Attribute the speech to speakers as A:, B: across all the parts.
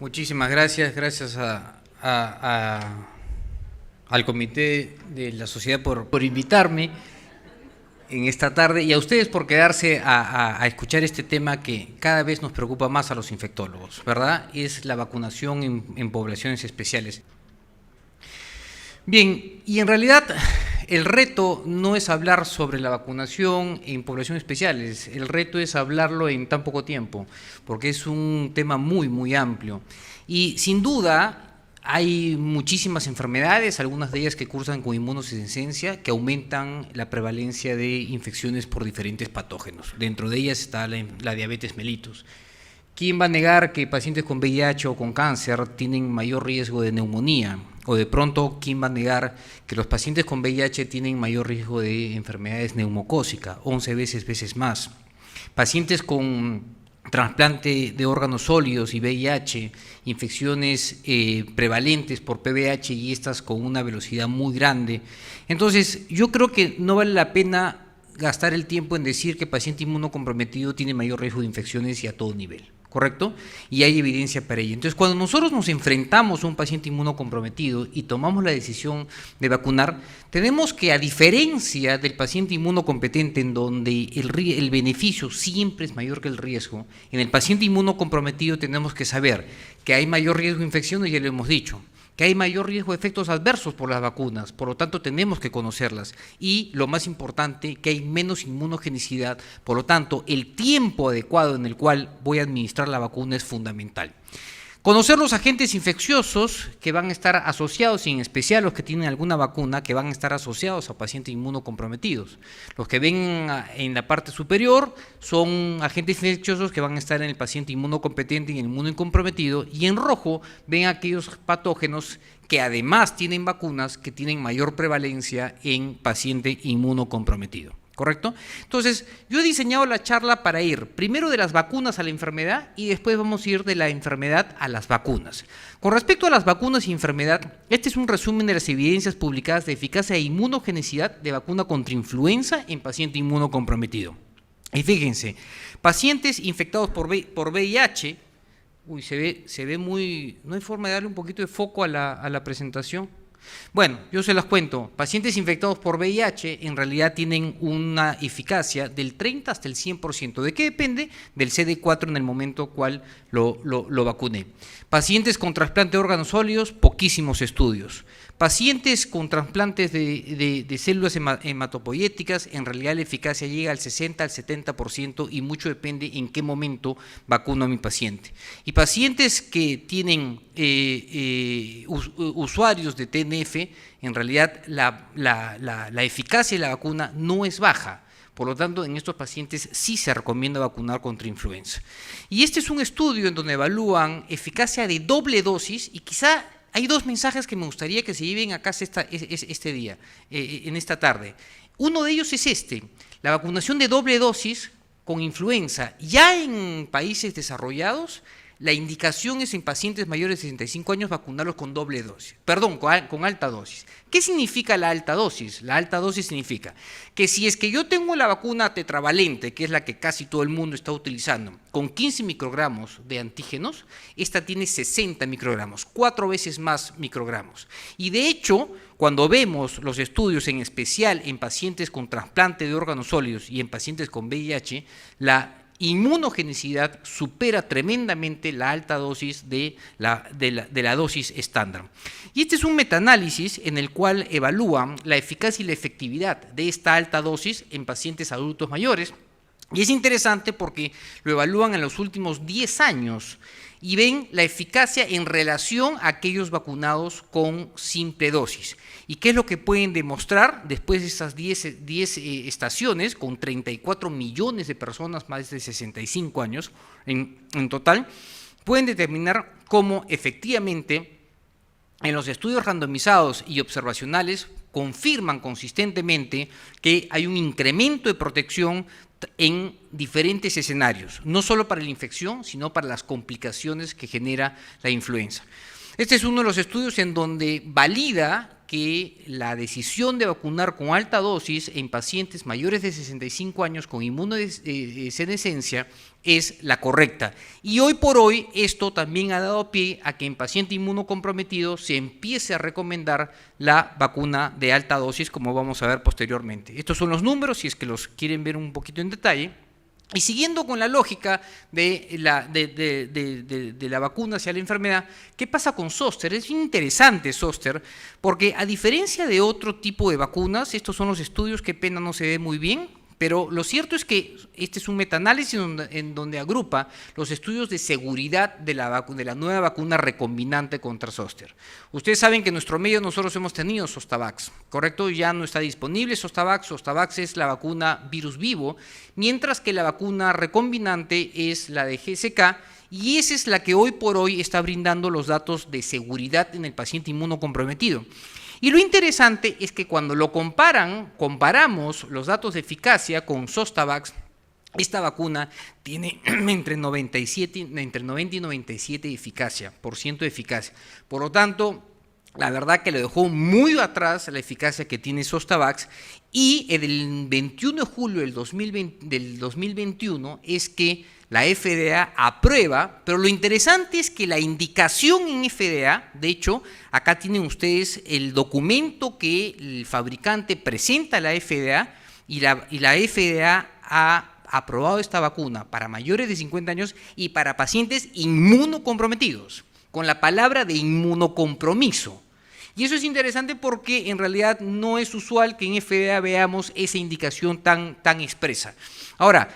A: Muchísimas gracias, al Comité de la Sociedad por invitarme en esta tarde y a ustedes por quedarse a escuchar este tema que cada vez nos preocupa más a los infectólogos, ¿verdad? Es la vacunación en poblaciones especiales. Bien, y en realidad el reto no es hablar sobre la vacunación en poblaciones especiales, el reto es hablarlo en tan poco tiempo, porque es un tema muy amplio. Y sin duda hay muchísimas enfermedades, algunas de ellas que cursan con inmunodeficiencia, que aumentan la prevalencia de infecciones por diferentes patógenos. Dentro de ellas está la diabetes mellitus. ¿Quién va a negar que pacientes con VIH o con cáncer tienen mayor riesgo de neumonía? O de pronto, ¿quién va a negar que los pacientes con VIH tienen mayor riesgo de enfermedades neumocócicas, 11 veces más? Pacientes con trasplante de órganos sólidos y VIH, infecciones prevalentes por PVH y estas con una velocidad muy grande. Entonces, yo creo que no vale la pena gastar el tiempo en decir que el paciente inmunocomprometido tiene mayor riesgo de infecciones y a todo nivel, ¿correcto? Y hay evidencia para ello. Entonces, cuando nosotros nos enfrentamos a un paciente inmunocomprometido y tomamos la decisión de vacunar, tenemos que, a diferencia del paciente inmunocompetente, en donde el beneficio siempre es mayor que el riesgo, en el paciente inmunocomprometido tenemos que saber que hay mayor riesgo de infección, y ya lo hemos dicho, que hay mayor riesgo de efectos adversos por las vacunas, por lo tanto tenemos que conocerlas, y lo más importante, que hay menos inmunogenicidad, por lo tanto el tiempo adecuado en el cual voy a administrar la vacuna es fundamental. Conocer los agentes infecciosos que van a estar asociados, y en especial los que tienen alguna vacuna, que van a estar asociados a pacientes inmunocomprometidos. Los que ven en la parte superior son agentes infecciosos que van a estar en el paciente inmunocompetente y en el inmunocomprometido, y en rojo ven aquellos patógenos que además tienen vacunas que tienen mayor prevalencia en paciente inmunocomprometido. ¿Correcto? Entonces, yo he diseñado la charla para ir primero de las vacunas a la enfermedad y después vamos a ir de la enfermedad a las vacunas. Con respecto a las vacunas y enfermedad, este es un resumen de las evidencias publicadas de eficacia e inmunogenicidad de vacuna contra influenza en paciente inmunocomprometido. Y fíjense, pacientes infectados por VIH, se ve muy, no hay forma de darle un poquito de foco a la presentación. Bueno, yo se las cuento. Pacientes infectados por VIH en realidad tienen una eficacia del 30 hasta el 100%. ¿De qué depende? Del CD4 en el momento cual lo vacuné. Pacientes con trasplante de órganos sólidos, poquísimos estudios. Pacientes con trasplantes de células hematopoyéticas, en realidad la eficacia llega al 60 al 70% y mucho depende en qué momento vacuno a mi paciente. Y pacientes que tienen usuarios de TNF, en realidad la eficacia de la vacuna no es baja. Por lo tanto, en estos pacientes sí se recomienda vacunar contra influenza. Y este es un estudio en donde evalúan eficacia de doble dosis, y quizá hay dos mensajes que me gustaría que se lleven a casa este día, en esta tarde. Uno de ellos es este: la vacunación de doble dosis con influenza. Ya en países desarrollados, la indicación es en pacientes mayores de 65 años vacunarlos con doble dosis, perdón, con alta dosis. ¿Qué significa la alta dosis? La alta dosis significa que si es que yo tengo la vacuna tetravalente, que es la que casi todo el mundo está utilizando, con 15 microgramos de antígenos, esta tiene 60 microgramos, 4 veces más microgramos. Y de hecho, cuando vemos los estudios, en especial en pacientes con trasplante de órganos sólidos y en pacientes con VIH, la inmunogenicidad supera tremendamente la alta dosis de la dosis estándar. Y este es un metaanálisis en el cual evalúan la eficacia y la efectividad de esta alta dosis en pacientes adultos mayores. Y es interesante porque lo evalúan en los últimos 10 años y ven la eficacia en relación a aquellos vacunados con simple dosis. ¿Y qué es lo que pueden demostrar después de estas 10 estaciones, con 34 millones de personas más de 65 años en total? Pueden determinar cómo efectivamente en los estudios randomizados y observacionales confirman consistentemente que hay un incremento de protección en diferentes escenarios, no solo para la infección, sino para las complicaciones que genera la influenza. Este es uno de los estudios en donde valida que la decisión de vacunar con alta dosis en pacientes mayores de 65 años con inmunodesenescencia es la correcta. Y hoy por hoy esto también ha dado pie a que en paciente inmunocomprometido se empiece a recomendar la vacuna de alta dosis, como vamos a ver posteriormente. Estos son los números, si es que los quieren ver un poquito en detalle. Y siguiendo con la lógica de la vacuna hacia la enfermedad, ¿qué pasa con zóster? Es interesante zóster, porque a diferencia de otro tipo de vacunas, estos son los estudios, qué pena no se ve muy bien, pero lo cierto es que este es un metaanálisis en donde agrupa los estudios de seguridad de la nueva vacuna recombinante contra zóster. Ustedes saben que en nuestro medio nosotros hemos tenido Zostavax, ¿correcto? Ya no está disponible Zostavax. Zostavax es la vacuna virus vivo, mientras que la vacuna recombinante es la de GSK, y esa es la que hoy por hoy está brindando los datos de seguridad en el paciente inmunocomprometido. Y lo interesante es que cuando lo comparamos los datos de eficacia con Zostavax, esta vacuna tiene entre 90 y 97% de eficacia. Por lo tanto, la verdad que le dejó muy atrás la eficacia que tiene Zostavax, y el 21 de julio del 2021 es que la FDA aprueba, pero lo interesante es que la indicación en FDA, de hecho, acá tienen ustedes el documento que el fabricante presenta a la FDA, y la FDA ha aprobado esta vacuna para mayores de 50 años y para pacientes inmunocomprometidos, con la palabra de inmunocompromiso. Y eso es interesante porque en realidad no es usual que en FDA veamos esa indicación tan expresa. Ahora,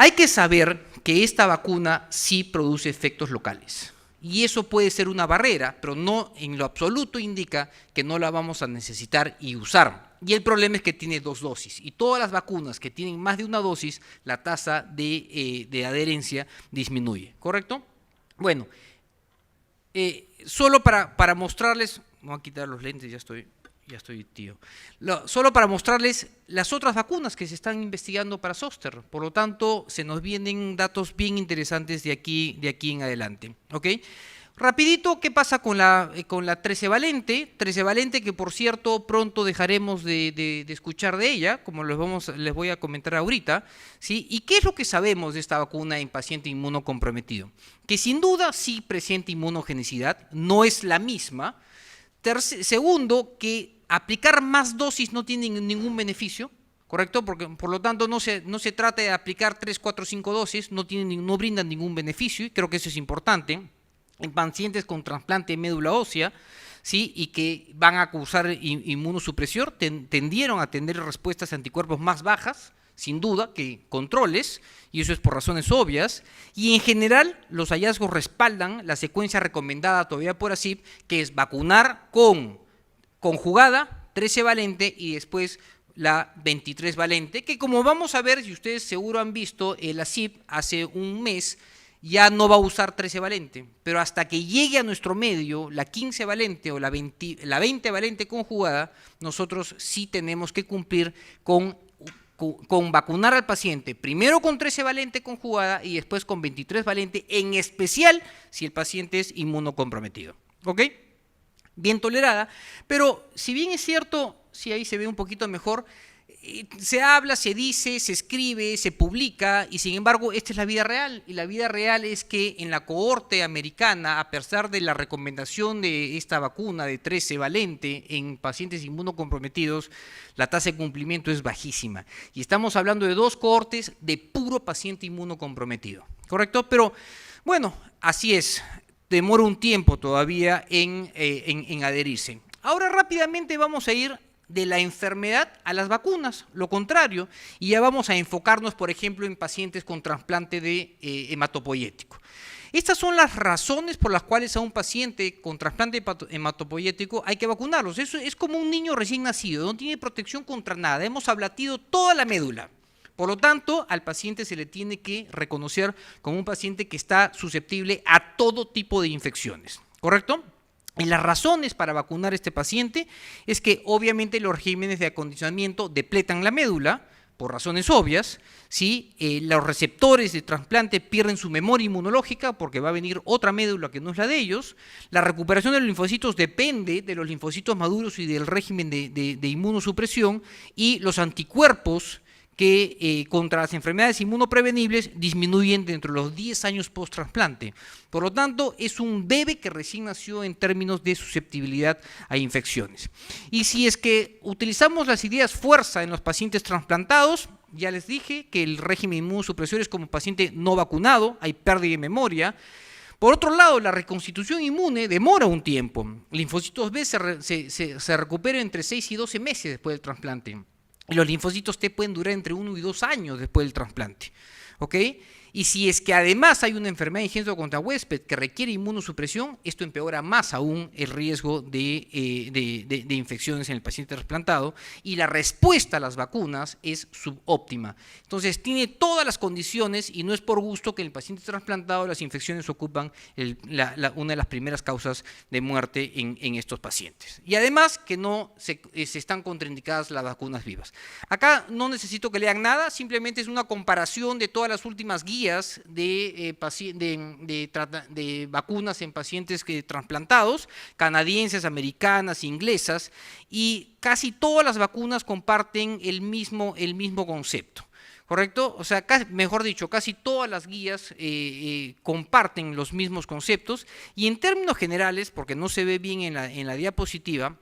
A: hay que saber que esta vacuna sí produce efectos locales. Y eso puede ser una barrera, pero no en lo absoluto indica que no la vamos a necesitar y usar. Y el problema es que tiene 2 dosis. Y todas las vacunas que tienen más de una dosis, la tasa de adherencia disminuye. ¿Correcto? Bueno, solo para mostrarles, me voy a quitar los lentes, ya estoy tío. Solo para mostrarles las otras vacunas que se están investigando para zóster. Por lo tanto, se nos vienen datos bien interesantes de aquí en adelante. ¿Ok? Rapidito, ¿qué pasa con la 13 valente? 13 valente que, por cierto, pronto dejaremos de escuchar de ella, como les voy a comentar ahorita, ¿sí? ¿Y qué es lo que sabemos de esta vacuna en paciente inmunocomprometido? Que sin duda sí presenta inmunogenicidad, no es la misma. Segundo, que aplicar más dosis no tiene ningún beneficio, ¿correcto? Porque por lo tanto no se trata de aplicar 3, 4, 5 dosis, no brindan ningún beneficio, y creo que eso es importante. En pacientes con trasplante de médula ósea, ¿sí? Y que van a causar inmunosupresión, tendieron a tener respuestas de anticuerpos más bajas, sin duda, que controles, y eso es por razones obvias, y en general los hallazgos respaldan la secuencia recomendada todavía por ACIP, que es vacunar con conjugada, 13 valente, y después la 23 valente, que como vamos a ver, si ustedes seguro han visto, el ACIP hace un mes ya no va a usar 13 valente, pero hasta que llegue a nuestro medio la 15 valente o la 20 valente conjugada, nosotros sí tenemos que cumplir con vacunar al paciente, primero con 13 valente conjugada y después con 23 valente, en especial si el paciente es inmunocomprometido. ¿Ok? Bien tolerada, pero si bien es cierto, si ahí se ve un poquito mejor, se habla, se dice, se escribe, se publica, y sin embargo esta es la vida real, y la vida real es que en la cohorte americana, a pesar de la recomendación de esta vacuna de 13 valente en pacientes inmunocomprometidos, la tasa de cumplimiento es bajísima, y estamos hablando de 2 cohortes de puro paciente inmunocomprometido, ¿correcto? Pero bueno, así es, demora un tiempo todavía en adherirse. Ahora rápidamente vamos a ir de la enfermedad a las vacunas, lo contrario, y ya vamos a enfocarnos, por ejemplo, en pacientes con trasplante de hematopoyético. Estas son las razones por las cuales a un paciente con trasplante hematopoyético hay que vacunarlos. Eso es como un niño recién nacido, no tiene protección contra nada, hemos ablatido toda la médula. Por lo tanto, al paciente se le tiene que reconocer como un paciente que está susceptible a todo tipo de infecciones, ¿correcto? Y las razones para vacunar a este paciente es que obviamente los regímenes de acondicionamiento depletan la médula, por razones obvias, ¿sí? Los receptores de trasplante pierden su memoria inmunológica porque va a venir otra médula que no es la de ellos. La recuperación de los linfocitos depende de los linfocitos maduros y del régimen de inmunosupresión, y los anticuerpos que contra las enfermedades inmunoprevenibles disminuyen dentro de los 10 años post-trasplante. Por lo tanto, es un bebé que recién nació en términos de susceptibilidad a infecciones. Y si es que utilizamos las ideas fuerza en los pacientes trasplantados, ya les dije que el régimen inmunosupresor es como paciente no vacunado, hay pérdida de memoria. Por otro lado, la reconstitución inmune demora un tiempo. Linfocitos B se recuperan entre 6 y 12 meses después del trasplante. Y los linfocitos T pueden durar entre 1 y 2 años después del trasplante. ¿Ok? Y si es que además hay una enfermedad ingénita contra huésped que requiere inmunosupresión, esto empeora más aún el riesgo de infecciones en el paciente trasplantado, y la respuesta a las vacunas es subóptima. Entonces tiene todas las condiciones, y no es por gusto que en el paciente trasplantado las infecciones ocupan una de las primeras causas de muerte en estos pacientes. Y además que no se están contraindicadas las vacunas vivas. Acá no necesito que lean nada, simplemente es una comparación de todas las últimas guías de vacunas en pacientes trasplantados, canadienses, americanas, inglesas, y casi todas las vacunas comparten el mismo concepto. ¿Correcto? O sea, mejor dicho, casi todas las guías comparten los mismos conceptos, y en términos generales, porque no se ve bien en la diapositiva,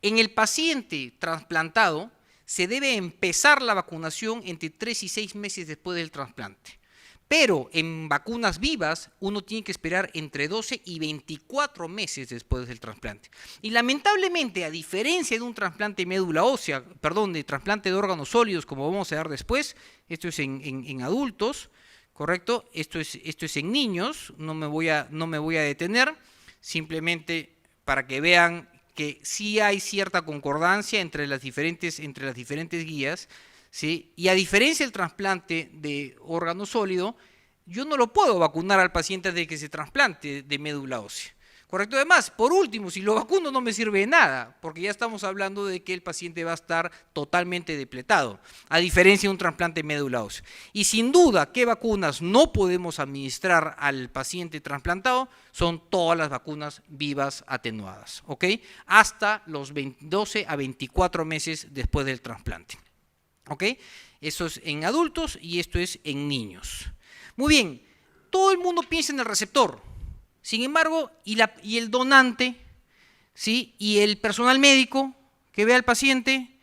A: en el paciente trasplantado se debe empezar la vacunación entre 3 y 6 meses después del trasplante. Pero en vacunas vivas uno tiene que esperar entre 12 y 24 meses después del trasplante. Y lamentablemente, a diferencia de un trasplante de médula ósea, perdón, de trasplante de órganos sólidos, como vamos a ver después, esto es en adultos, ¿correcto? Esto es en niños, no me voy a detener, simplemente para que vean que sí hay cierta concordancia entre las diferentes guías, ¿sí? Y a diferencia del trasplante de órgano sólido, yo no lo puedo vacunar al paciente antes de que se trasplante de médula ósea. ¿Correcto? Además, por último, si lo vacuno no me sirve de nada, porque ya estamos hablando de que el paciente va a estar totalmente depletado, a diferencia de un trasplante de médula ósea. Y sin duda, ¿qué vacunas no podemos administrar al paciente trasplantado? Son todas las vacunas vivas atenuadas, ¿ok? Hasta los 12 a 24 meses después del trasplante. ¿Ok? Eso es en adultos y esto es en niños. Muy bien, todo el mundo piensa en el receptor. Sin embargo, y el donante, ¿sí? Y el personal médico que ve al paciente,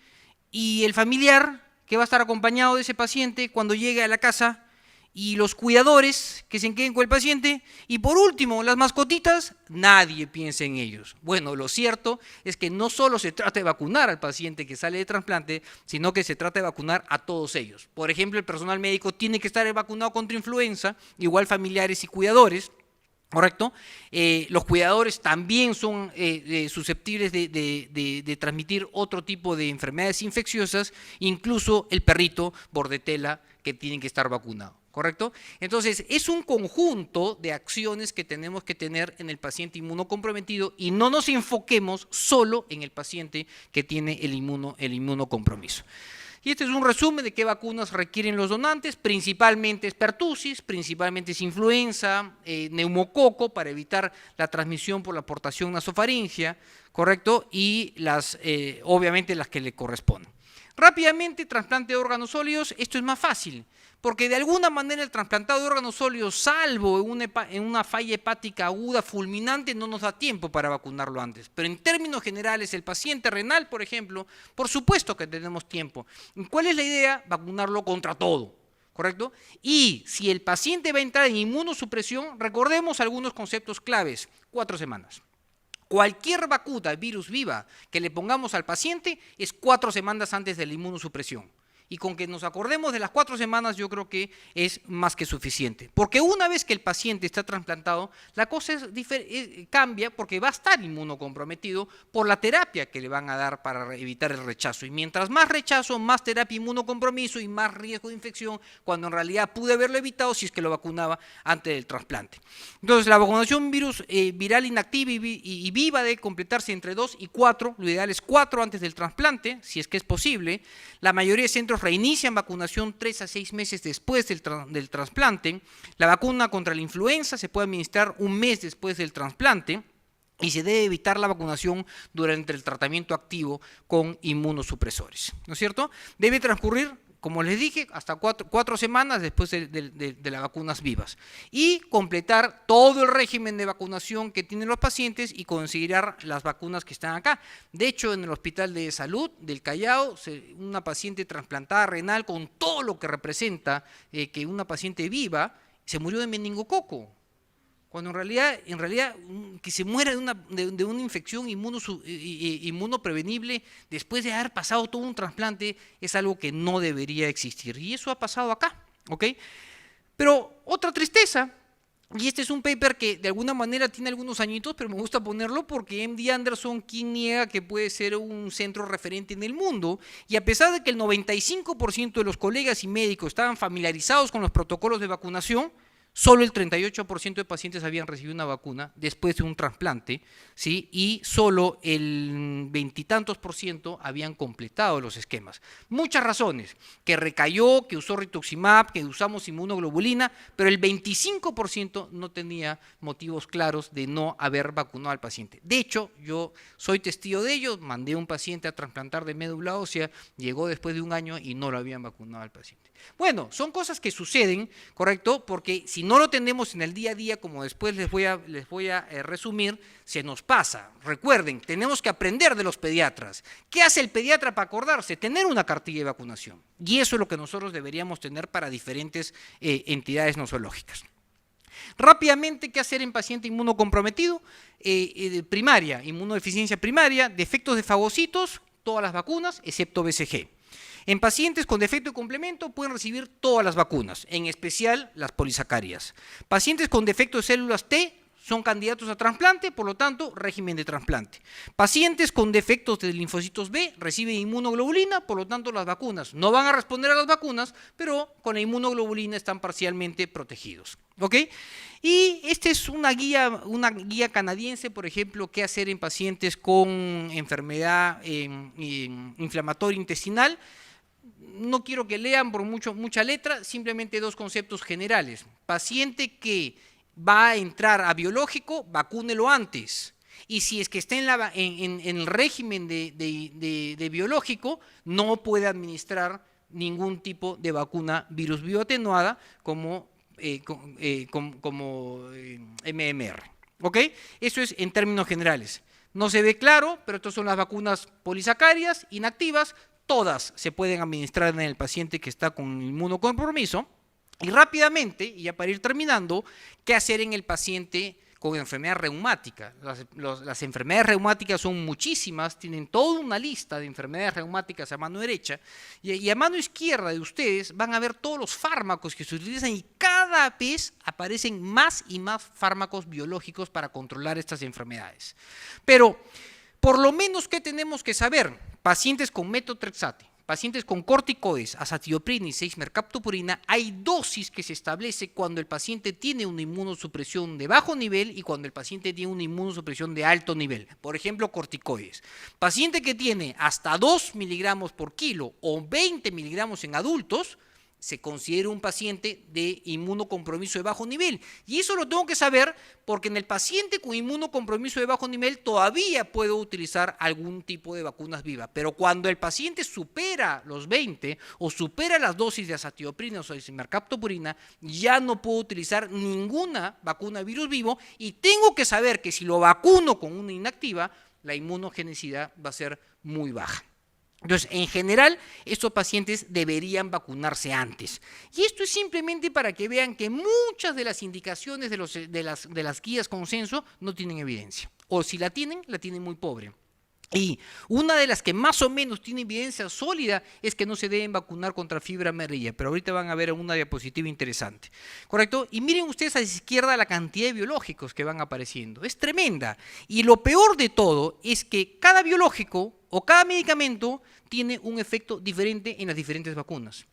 A: y el familiar que va a estar acompañado de ese paciente cuando llegue a la casa, y los cuidadores que se queden con el paciente, y por último, las mascotitas, nadie piensa en ellos. Bueno, lo cierto es que no solo se trata de vacunar al paciente que sale de trasplante, sino que se trata de vacunar a todos ellos. Por ejemplo, el personal médico tiene que estar vacunado contra influenza, igual familiares y cuidadores, ¿correcto? Los cuidadores también son susceptibles de transmitir otro tipo de enfermedades infecciosas, incluso el perrito bordetela, que tiene que estar vacunado. ¿Correcto? Entonces, es un conjunto de acciones que tenemos que tener en el paciente inmunocomprometido, y no nos enfoquemos solo en el paciente que tiene el inmunocompromiso. Y este es un resumen de qué vacunas requieren los donantes. Principalmente es pertussis, principalmente es influenza, neumococo para evitar la transmisión por la portación nasofaringea, ¿correcto? Y obviamente las que le corresponden. Rápidamente, trasplante de órganos sólidos, esto es más fácil, porque de alguna manera el trasplantado de órganos sólidos, salvo en una falla hepática aguda fulminante, no nos da tiempo para vacunarlo antes. Pero en términos generales, el paciente renal, por ejemplo, por supuesto que tenemos tiempo. ¿Cuál es la idea? Vacunarlo contra todo, ¿correcto? Y si el paciente va a entrar en inmunosupresión, recordemos algunos conceptos claves: 4 semanas. Cualquier vacuna virus viva que le pongamos al paciente es 4 semanas antes de la inmunosupresión. Y con que nos acordemos de las 4 semanas yo creo que es más que suficiente. Porque una vez que el paciente está trasplantado, la cosa cambia, porque va a estar inmunocomprometido por la terapia que le van a dar para evitar el rechazo. Y mientras más rechazo, más terapia inmunocompromiso y más riesgo de infección, cuando en realidad pude haberlo evitado si es que lo vacunaba antes del trasplante. Entonces, la vacunación viral inactiva y viva debe completarse entre 2 y 4, lo ideal es 4 antes del trasplante, si es que es posible. La mayoría de centros ellos reinician vacunación 3 a 6 meses después del trasplante. La vacuna contra la influenza se puede administrar un mes después del trasplante y se debe evitar la vacunación durante el tratamiento activo con inmunosupresores, ¿no es cierto? Debe transcurrir, como les dije, hasta 4 semanas después de las vacunas vivas y completar todo el régimen de vacunación que tienen los pacientes y considerar las vacunas que están acá. De hecho, en el Hospital de Salud del Callao, una paciente trasplantada renal con todo lo que representa que una paciente viva, se murió de meningococo. Cuando en realidad que se muera de una infección inmunoprevenible después de haber pasado todo un trasplante es algo que no debería existir. Y eso ha pasado acá, ¿ok? Pero otra tristeza, y este es un paper que de alguna manera tiene algunos añitos, pero me gusta ponerlo porque MD Anderson, ¿quién niega que puede ser un centro referente en el mundo? Y a pesar de que el 95% de los colegas y médicos estaban familiarizados con los protocolos de vacunación, solo el 38% de pacientes habían recibido una vacuna después de un trasplante, ¿sí? Y solo el 20 y tantos % habían completado los esquemas. Muchas razones, que recayó, que usó rituximab, que usamos inmunoglobulina, pero el 25% no tenía motivos claros de no haber vacunado al paciente. De hecho, yo soy testigo de ello, mandé a un paciente a trasplantar de médula ósea, llegó después de un año y no lo habían vacunado al paciente. Bueno, son cosas que suceden, ¿correcto? Porque si no lo tenemos en el día a día, como después les voy a resumir, se nos pasa. Recuerden, tenemos que aprender de los pediatras. ¿Qué hace el pediatra para acordarse? Tener una cartilla de vacunación. Y eso es lo que nosotros deberíamos tener para diferentes entidades nosológicas. Rápidamente, ¿qué hacer en paciente inmunocomprometido? Primaria, inmunodeficiencia primaria, defectos de fagocitos, todas las vacunas, excepto BCG. En pacientes con defecto de complemento pueden recibir todas las vacunas, en especial las polisacáridas. Pacientes con defecto de células T son candidatos a trasplante, por lo tanto, régimen de trasplante. Pacientes con defectos de linfocitos B reciben inmunoglobulina, por lo tanto, las vacunas no van a responder a las vacunas, pero con la inmunoglobulina están parcialmente protegidos. ¿Ok? Y esta es una guía canadiense, por ejemplo, qué hacer en pacientes con enfermedad inflamatoria intestinal. No quiero que lean por mucha letra, simplemente 2 conceptos generales. Paciente que va a entrar a biológico, vacúnelo antes. Y si es que está en el régimen de biológico, no puede administrar ningún tipo de vacuna virus bioatenuada como MMR. ¿Ok? Eso es en términos generales. No se ve claro, pero estas son las vacunas polisacáridas inactivas. Todas se pueden administrar en el paciente que está con inmunocompromiso. Y rápidamente, y ya para ir terminando, ¿qué hacer en el paciente con enfermedad reumática? Las enfermedades reumáticas son muchísimas, tienen toda una lista de enfermedades reumáticas a mano derecha, y a mano izquierda de ustedes van a ver todos los fármacos que se utilizan y cada vez aparecen más y más fármacos biológicos para controlar estas enfermedades. Pero, por lo menos, ¿qué tenemos que saber? Pacientes con metotrexate, pacientes con corticoides, azatioprina y 6-mercaptopurina, hay dosis que se establece cuando el paciente tiene una inmunosupresión de bajo nivel y cuando el paciente tiene una inmunosupresión de alto nivel. Por ejemplo, corticoides. Paciente que tiene hasta 2 miligramos por kilo o 20 miligramos en adultos, se considera un paciente de inmunocompromiso de bajo nivel. Y eso lo tengo que saber porque en el paciente con inmunocompromiso de bajo nivel todavía puedo utilizar algún tipo de vacunas vivas. Pero cuando el paciente supera los 20 o supera las dosis de azatioprina o 6-mercaptopurina, ya no puedo utilizar ninguna vacuna virus vivo y tengo que saber que si lo vacuno con una inactiva, la inmunogenicidad va a ser muy baja. Entonces, en general, estos pacientes deberían vacunarse antes. Y esto es simplemente para que vean que muchas de las indicaciones de las guías consenso no tienen evidencia. O si la tienen muy pobre. Y una de las que más o menos tiene evidencia sólida es que no se deben vacunar contra fiebre amarilla, pero ahorita van a ver una diapositiva interesante, ¿correcto? Y miren ustedes a la izquierda la cantidad de biológicos que van apareciendo, es tremenda. Y lo peor de todo es que cada biológico o cada medicamento tiene un efecto diferente en las diferentes vacunas.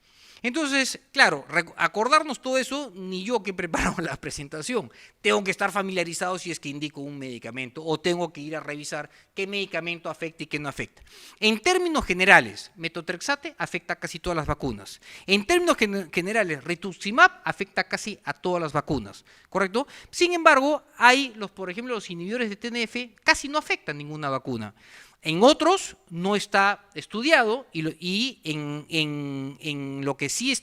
A: Entonces, claro, acordarnos todo eso, ni yo que he preparado la presentación. Tengo que estar familiarizado si es que indico un medicamento o tengo que ir a revisar qué medicamento afecta y qué no afecta. En términos generales, metotrexate afecta a casi todas las vacunas. En términos generales, rituximab afecta casi a todas las vacunas, ¿correcto? Sin embargo, por ejemplo, los inhibidores de TNF casi no afectan ninguna vacuna. En otros no está estudiado y en lo que sí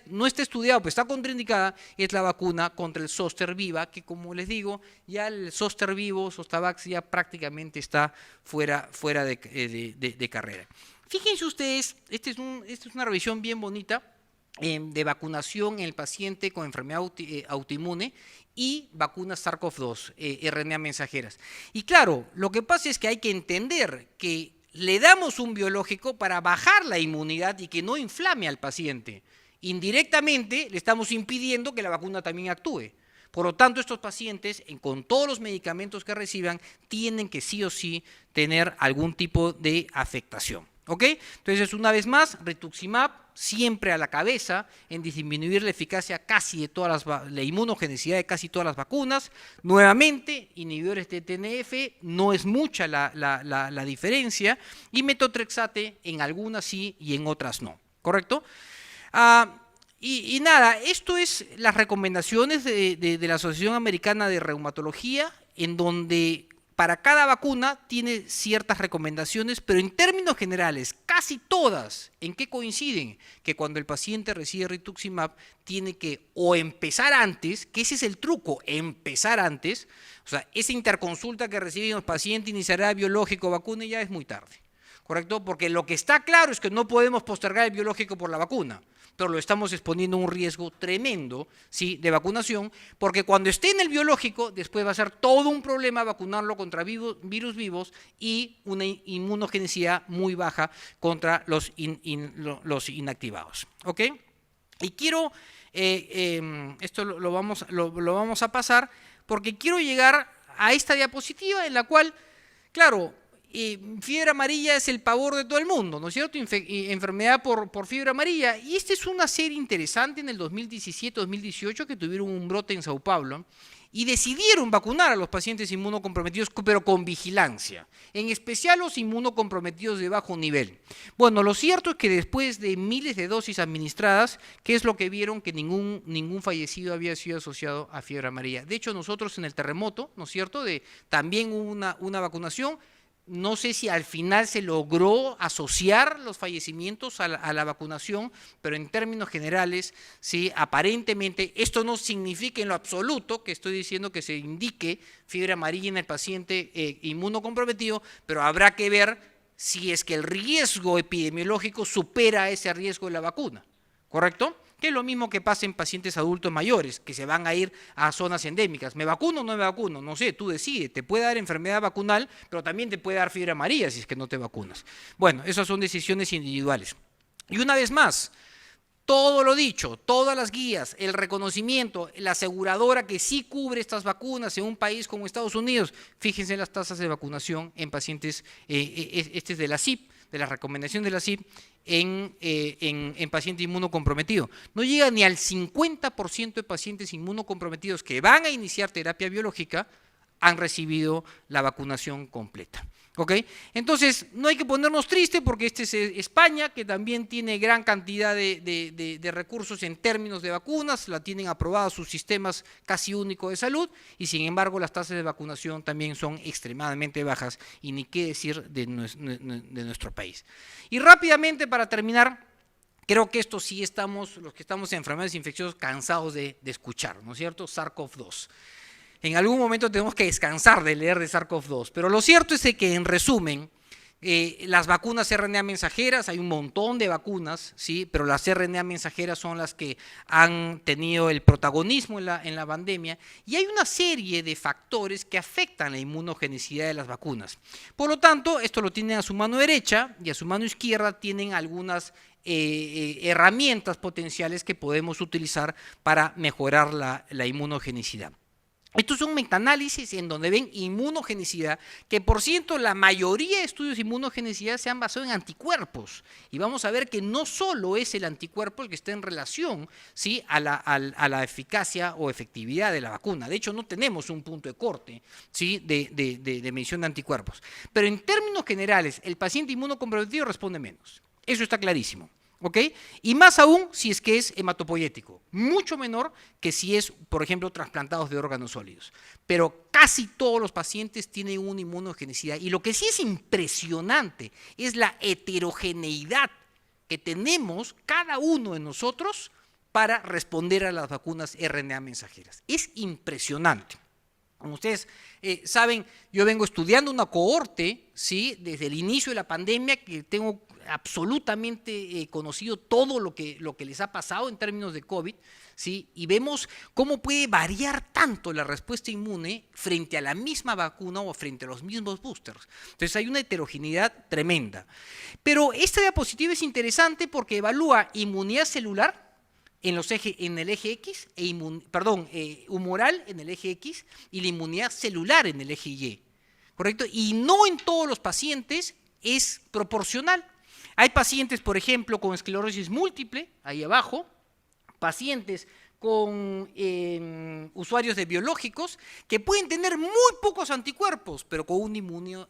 A: no está estudiado, pues está contraindicada, es la vacuna contra el Zoster Viva, que como les digo, ya el Zoster Vivo, Zostavax, ya prácticamente está fuera de carrera. Fíjense ustedes, esta es una revisión bien bonita de vacunación en el paciente con enfermedad autoinmune y vacunas SARS-CoV-2, RNA mensajeras. Y claro, lo que pasa es que hay que entender que le damos un biológico para bajar la inmunidad y que no inflame al paciente. Indirectamente le estamos impidiendo que la vacuna también actúe. Por lo tanto, estos pacientes, con todos los medicamentos que reciban, tienen que sí o sí tener algún tipo de afectación. ¿Ok? Entonces, una vez más, rituximab siempre a la cabeza en disminuir la eficacia casi de la inmunogenicidad de casi todas las vacunas. Nuevamente, inhibidores de TNF, no es mucha la diferencia, y metotrexate en algunas sí y en otras no, ¿correcto? Y nada, esto es las recomendaciones de la Asociación Americana de Reumatología, en donde para cada vacuna tiene ciertas recomendaciones, pero en términos generales, casi todas, ¿en qué coinciden? Que cuando el paciente recibe rituximab, tiene que o empezar antes, que ese es el truco, empezar antes, o sea, esa interconsulta que reciben los pacientes, iniciará biológico, vacuna, y ya es muy tarde, ¿correcto? Porque lo que está claro es que no podemos postergar el biológico por la vacuna, pero lo estamos exponiendo a un riesgo tremendo, ¿sí?, de vacunación, porque cuando esté en el biológico, después va a ser todo un problema vacunarlo contra virus vivos y una inmunogenicidad muy baja contra los inactivados. ¿Ok? Y quiero, esto lo vamos a pasar, porque quiero llegar a esta diapositiva en la cual, claro, fiebre amarilla es el pavor de todo el mundo, ¿no es cierto? Enfermedad por fiebre amarilla. Y esta es una serie interesante en el 2017-2018 que tuvieron un brote en Sao Paulo y decidieron vacunar a los pacientes inmunocomprometidos, pero con vigilancia, en especial los inmunocomprometidos de bajo nivel. Bueno, lo cierto es que después de miles de dosis administradas, ¿qué es lo que vieron? Que ningún fallecido había sido asociado a fiebre amarilla. De hecho, nosotros en el terremoto, ¿no es cierto?, también hubo una vacunación. No sé si al final se logró asociar los fallecimientos a la vacunación, pero en términos generales, sí, aparentemente, esto no significa en lo absoluto que estoy diciendo que se indique fiebre amarilla en el paciente inmunocomprometido, pero habrá que ver si es que el riesgo epidemiológico supera ese riesgo de la vacuna, ¿correcto? Que es lo mismo que pasa en pacientes adultos mayores, que se van a ir a zonas endémicas. ¿Me vacuno o no me vacuno? No sé, tú decides. Te puede dar enfermedad vacunal, pero también te puede dar fiebre amarilla si es que no te vacunas. Bueno, esas son decisiones individuales. Y una vez más, todo lo dicho, todas las guías, el reconocimiento, la aseguradora que sí cubre estas vacunas en un país como Estados Unidos, fíjense en las tasas de vacunación en pacientes, este es de la CIP, de la recomendación de la CIP, en paciente inmunocomprometido. No llega ni al 50% de pacientes inmunocomprometidos que van a iniciar terapia biológica han recibido la vacunación completa. ¿Ok? Entonces, no hay que ponernos tristes porque este es España, que también tiene gran cantidad de recursos en términos de vacunas, la tienen aprobados sus sistemas casi únicos de salud, y sin embargo las tasas de vacunación también son extremadamente bajas, y ni qué decir de nuestro país. Y rápidamente, para terminar, creo que esto sí los que estamos en enfermedades infecciosas cansados de escuchar, ¿no es cierto? SARS-CoV-2. En algún momento tenemos que descansar de leer de SARS-CoV-2, pero lo cierto es que en resumen, las vacunas RNA mensajeras, hay un montón de vacunas, ¿sí?, pero las RNA mensajeras son las que han tenido el protagonismo en la pandemia, y hay una serie de factores que afectan la inmunogenicidad de las vacunas. Por lo tanto, esto lo tienen a su mano derecha, y a su mano izquierda tienen algunas herramientas potenciales que podemos utilizar para mejorar la inmunogenicidad. Estos son metaanálisis en donde ven inmunogenicidad, que por cierto la mayoría de estudios de inmunogenicidad se han basado en anticuerpos. Y vamos a ver que no solo es el anticuerpo el que está en relación, ¿sí?, a la eficacia o efectividad de la vacuna. De hecho, no tenemos un punto de corte, ¿sí?, de medición de anticuerpos. Pero en términos generales, el paciente inmunocomprometido responde menos. Eso está clarísimo. ¿Ok? Y más aún si es que es hematopoyético, mucho menor que si es, por ejemplo, trasplantados de órganos sólidos. Pero casi todos los pacientes tienen una inmunogenicidad. Y lo que sí es impresionante es la heterogeneidad que tenemos cada uno de nosotros para responder a las vacunas RNA mensajeras. Es impresionante. Como ustedes saben, yo vengo estudiando una cohorte, ¿sí?, desde el inicio de la pandemia, que tengo absolutamente conocido todo lo que les ha pasado en términos de COVID, ¿sí?, y vemos cómo puede variar tanto la respuesta inmune frente a la misma vacuna o frente a los mismos boosters. Entonces hay una heterogeneidad tremenda. Pero esta diapositiva es interesante porque evalúa inmunidad celular en el eje X, humoral en el eje X y la inmunidad celular en el eje Y, ¿correcto? Y no en todos los pacientes es proporcional. Hay pacientes, por ejemplo, con esclerosis múltiple, ahí abajo, pacientes con usuarios de biológicos que pueden tener muy pocos anticuerpos, pero con una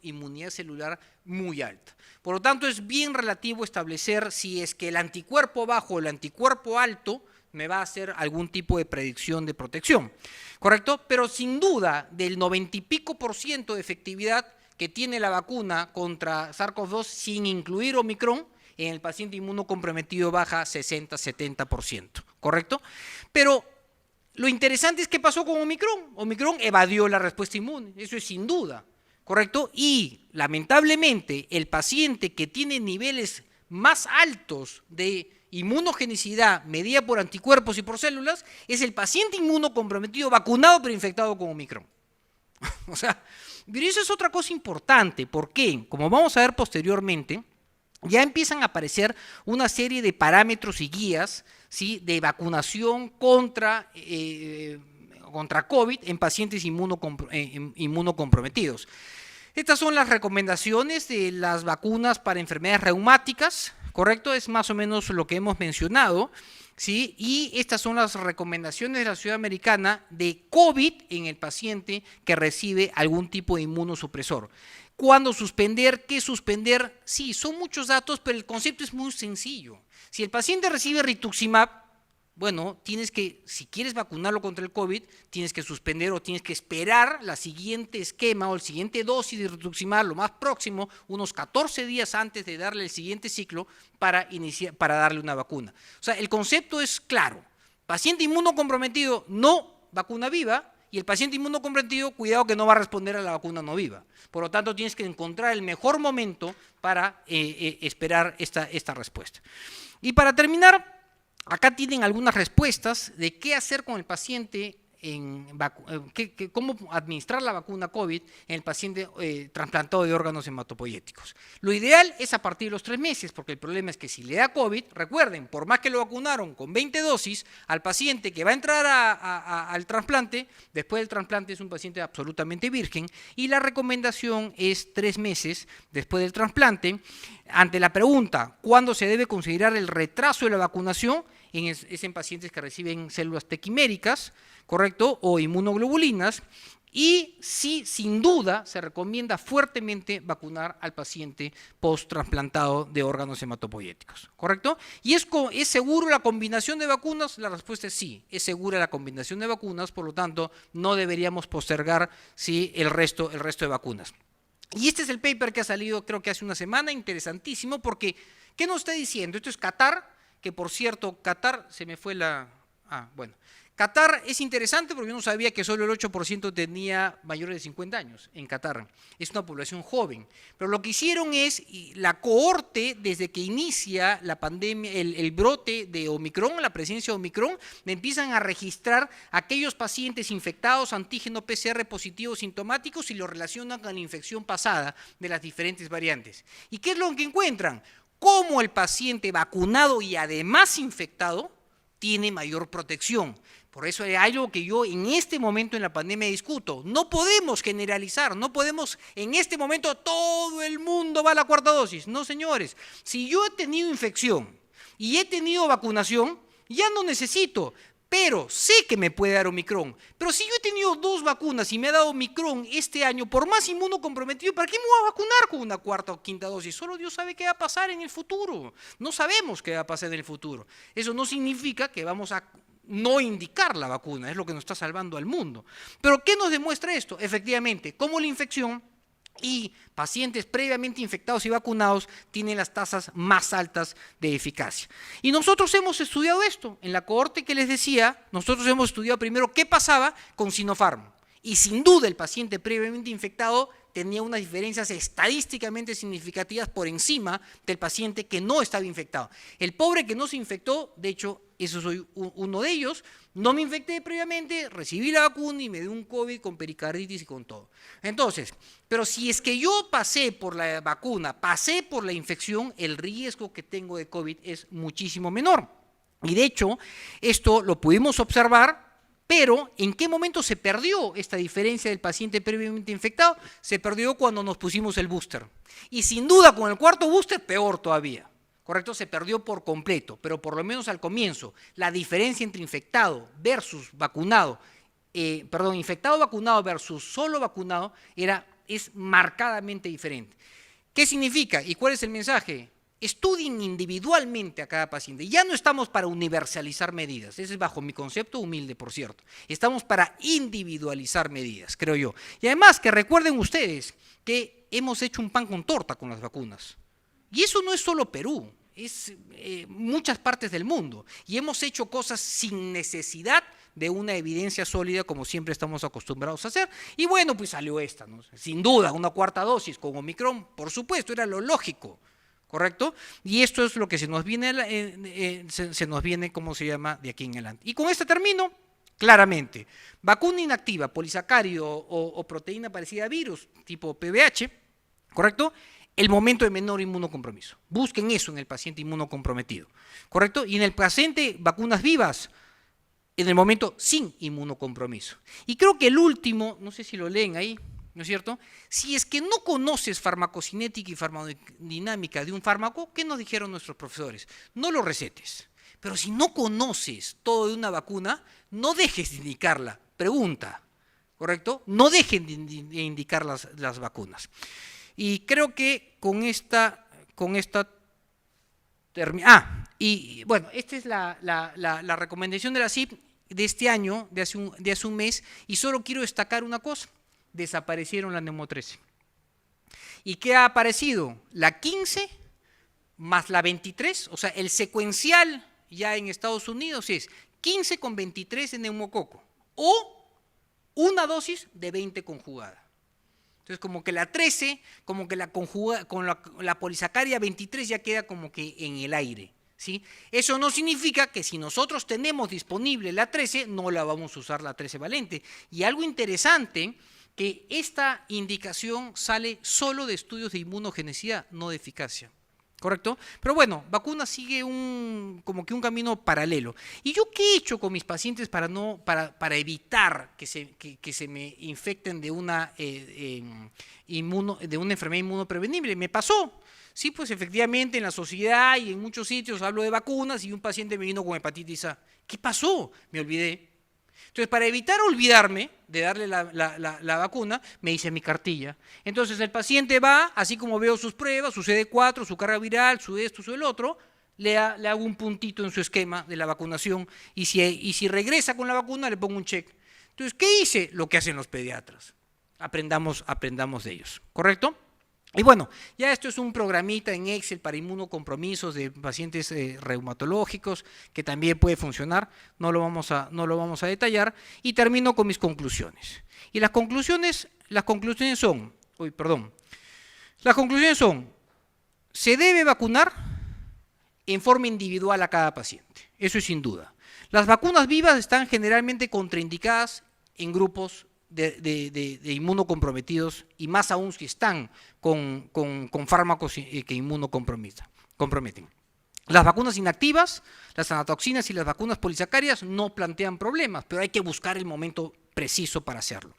A: inmunidad celular muy alta. Por lo tanto, es bien relativo establecer si es que el anticuerpo bajo o el anticuerpo alto me va a hacer algún tipo de predicción de protección, ¿correcto? Pero sin duda, del 90 y pico % de efectividad que tiene la vacuna contra SARS-CoV-2 sin incluir Omicron, en el paciente inmunocomprometido baja 60-70%, ¿correcto? Pero lo interesante es qué pasó con Omicron. Omicron evadió la respuesta inmune, eso es sin duda, ¿correcto? Y lamentablemente el paciente que tiene niveles más altos de inmunogenicidad medida por anticuerpos y por células es el paciente inmunocomprometido vacunado pero infectado con Omicron. O sea, pero eso es otra cosa importante, porque, como vamos a ver posteriormente, ya empiezan a aparecer una serie de parámetros y guías, ¿sí?, de vacunación contra COVID en pacientes inmunocomprometidos. Estas son las recomendaciones de las vacunas para enfermedades reumáticas, ¿correcto? Es más o menos lo que hemos mencionado, ¿sí? Y estas son las recomendaciones de la Sociedad Americana de COVID en el paciente que recibe algún tipo de inmunosupresor. ¿Cuándo suspender? ¿Qué suspender? Sí, son muchos datos, pero el concepto es muy sencillo. Si el paciente recibe rituximab, bueno, tienes que, si quieres vacunarlo contra el COVID, tienes que suspender o tienes que esperar la siguiente esquema o el siguiente dosis de rituximab, lo más próximo, unos 14 días antes de darle el siguiente ciclo para darle una vacuna. O sea, el concepto es claro. Paciente inmunocomprometido, no vacuna viva, y el paciente inmunocomprometido, cuidado que no va a responder a la vacuna no viva. Por lo tanto, tienes que encontrar el mejor momento para esperar esta respuesta. Y para terminar, acá tienen algunas respuestas de qué hacer con el paciente, cómo administrar la vacuna COVID en el paciente trasplantado de órganos hematopoyéticos. Lo ideal es a partir de los 3 meses, porque el problema es que si le da COVID, recuerden, por más que lo vacunaron con 20 dosis, al paciente que va a entrar al trasplante, después del trasplante es un paciente absolutamente virgen, y la recomendación es 3 meses después del trasplante. Ante la pregunta, ¿cuándo se debe considerar el retraso de la vacunación? Es en pacientes que reciben células tequiméricas, ¿correcto?, o inmunoglobulinas, y sí, sin duda, se recomienda fuertemente vacunar al paciente post-trasplantado de órganos hematopoyéticos, ¿correcto? ¿Y es seguro la combinación de vacunas? La respuesta es sí, es segura la combinación de vacunas, por lo tanto, no deberíamos postergar, ¿sí?, el resto de vacunas. Y este es el paper que ha salido, creo que hace una semana, interesantísimo, porque, ¿qué nos está diciendo? Esto es Qatar, que por cierto, Qatar, se me fue la... bueno. Qatar es interesante porque yo no sabía que solo el 8% tenía mayores de 50 años en Qatar. Es una población joven. Pero lo que hicieron es, la cohorte, desde que inicia la pandemia, el brote de Omicron, la presencia de Omicron, empiezan a registrar aquellos pacientes infectados, antígeno PCR positivos sintomáticos y lo relacionan con la infección pasada de las diferentes variantes. ¿Y qué es lo que encuentran? Cómo el paciente vacunado y además infectado tiene mayor protección. Por eso hay algo que yo en este momento en la pandemia discuto. No podemos generalizar, no podemos en este momento todo el mundo va a la cuarta dosis. No, señores, si yo he tenido infección y he tenido vacunación, ya no necesito, pero sé que me puede dar Omicron. Pero si yo he tenido 2 vacunas y me ha dado Omicron este año, por más inmunocomprometido, ¿para qué me voy a vacunar con una cuarta o quinta dosis? Solo Dios sabe qué va a pasar en el futuro. No sabemos qué va a pasar en el futuro. Eso no significa que vamos a no indicar la vacuna, es lo que nos está salvando al mundo. Pero ¿qué nos demuestra esto? Efectivamente, cómo la infección y pacientes previamente infectados y vacunados tienen las tasas más altas de eficacia. Y nosotros hemos estudiado esto. En la cohorte que les decía, nosotros hemos estudiado primero qué pasaba con Sinopharm. Y sin duda el paciente previamente infectado tenía unas diferencias estadísticamente significativas por encima del paciente que no estaba infectado. El pobre que no se infectó, de hecho, eso soy uno de ellos, no me infecté previamente, recibí la vacuna y me dio un COVID con pericarditis y con todo. Entonces, pero si es que yo pasé por la vacuna, pasé por la infección, el riesgo que tengo de COVID es muchísimo menor. Y de hecho, esto lo pudimos observar. Pero, ¿en qué momento se perdió esta diferencia del paciente previamente infectado? Se perdió cuando nos pusimos el booster. Y sin duda, con el cuarto booster, peor todavía. ¿Correcto? Se perdió por completo, pero por lo menos al comienzo, la diferencia entre infectado versus vacunado, infectado vacunado versus solo vacunado, es marcadamente diferente. ¿Qué significa? ¿Y cuál es el mensaje? Estudien individualmente a cada paciente. Ya no estamos para universalizar medidas, ese es bajo mi concepto humilde, por cierto. Estamos para individualizar medidas, creo yo. Y además que recuerden ustedes que hemos hecho un pan con torta con las vacunas. Y eso no es solo Perú, es muchas partes del mundo. Y hemos hecho cosas sin necesidad de una evidencia sólida como siempre estamos acostumbrados a hacer. Y bueno, pues salió esta, ¿no? Sin duda, una cuarta dosis con Omicron, por supuesto, era lo lógico. ¿Correcto? Y esto es lo que se nos viene, ¿cómo se llama?, de aquí en adelante. Y con esto termino, claramente, vacuna inactiva, polisacárido o proteína parecida a virus, tipo PVH, ¿correcto? El momento de menor inmunocompromiso. Busquen eso en el paciente inmunocomprometido, ¿correcto? Y en el paciente vacunas vivas, en el momento sin inmunocompromiso. Y creo que el último, no sé si lo leen ahí, ¿no es cierto? Si es que no conoces farmacocinética y farmacodinámica de un fármaco, ¿qué nos dijeron nuestros profesores? No lo recetes. Pero si no conoces todo de una vacuna, no dejes de indicarla. Pregunta, ¿correcto? No dejen de indicar las vacunas. Y creo que con esta y bueno, esta es la recomendación de la CIP de este año, de hace un mes, y solo quiero destacar una cosa. Desaparecieron la Nemo 13. ¿Y qué ha aparecido? La 15 más la 23, o sea, el secuencial ya en Estados Unidos es 15 con 23 de neumococo o una dosis de 20 conjugada. Entonces, como que la 13, como que la conjuga con la polisacaria 23 ya queda como que en el aire, ¿sí? Eso no significa que si nosotros tenemos disponible la 13, no la vamos a usar la 13 valente. Y algo interesante, que esta indicación sale solo de estudios de inmunogenicidad, no de eficacia, ¿correcto? Pero bueno, vacuna sigue como que un camino paralelo. ¿Y yo qué he hecho con mis pacientes para evitar que se me infecten de una enfermedad inmunoprevenible? Me pasó. Sí, pues efectivamente en la sociedad y en muchos sitios hablo de vacunas y un paciente me vino con hepatitis A. ¿Qué pasó? Me olvidé. Entonces, para evitar olvidarme de darle la vacuna, me hice mi cartilla. Entonces, el paciente va, así como veo sus pruebas, su CD4, su carga viral, su esto, su el otro, le hago un puntito en su esquema de la vacunación y si regresa con la vacuna, le pongo un check. Entonces, ¿qué hice? Lo que hacen los pediatras. Aprendamos de ellos, ¿correcto? Y bueno, ya esto es un programita en Excel para inmunocompromisos de pacientes reumatológicos que también puede funcionar, no lo vamos a detallar, y termino con mis conclusiones. Y las conclusiones son, se debe vacunar en forma individual a cada paciente, eso es sin duda. Las vacunas vivas están generalmente contraindicadas en grupos de inmunocomprometidos y más aún si están con fármacos que inmunocomprometen. Las vacunas inactivas, las anatoxinas y las vacunas polisacáridas no plantean problemas, pero hay que buscar el momento preciso para hacerlo.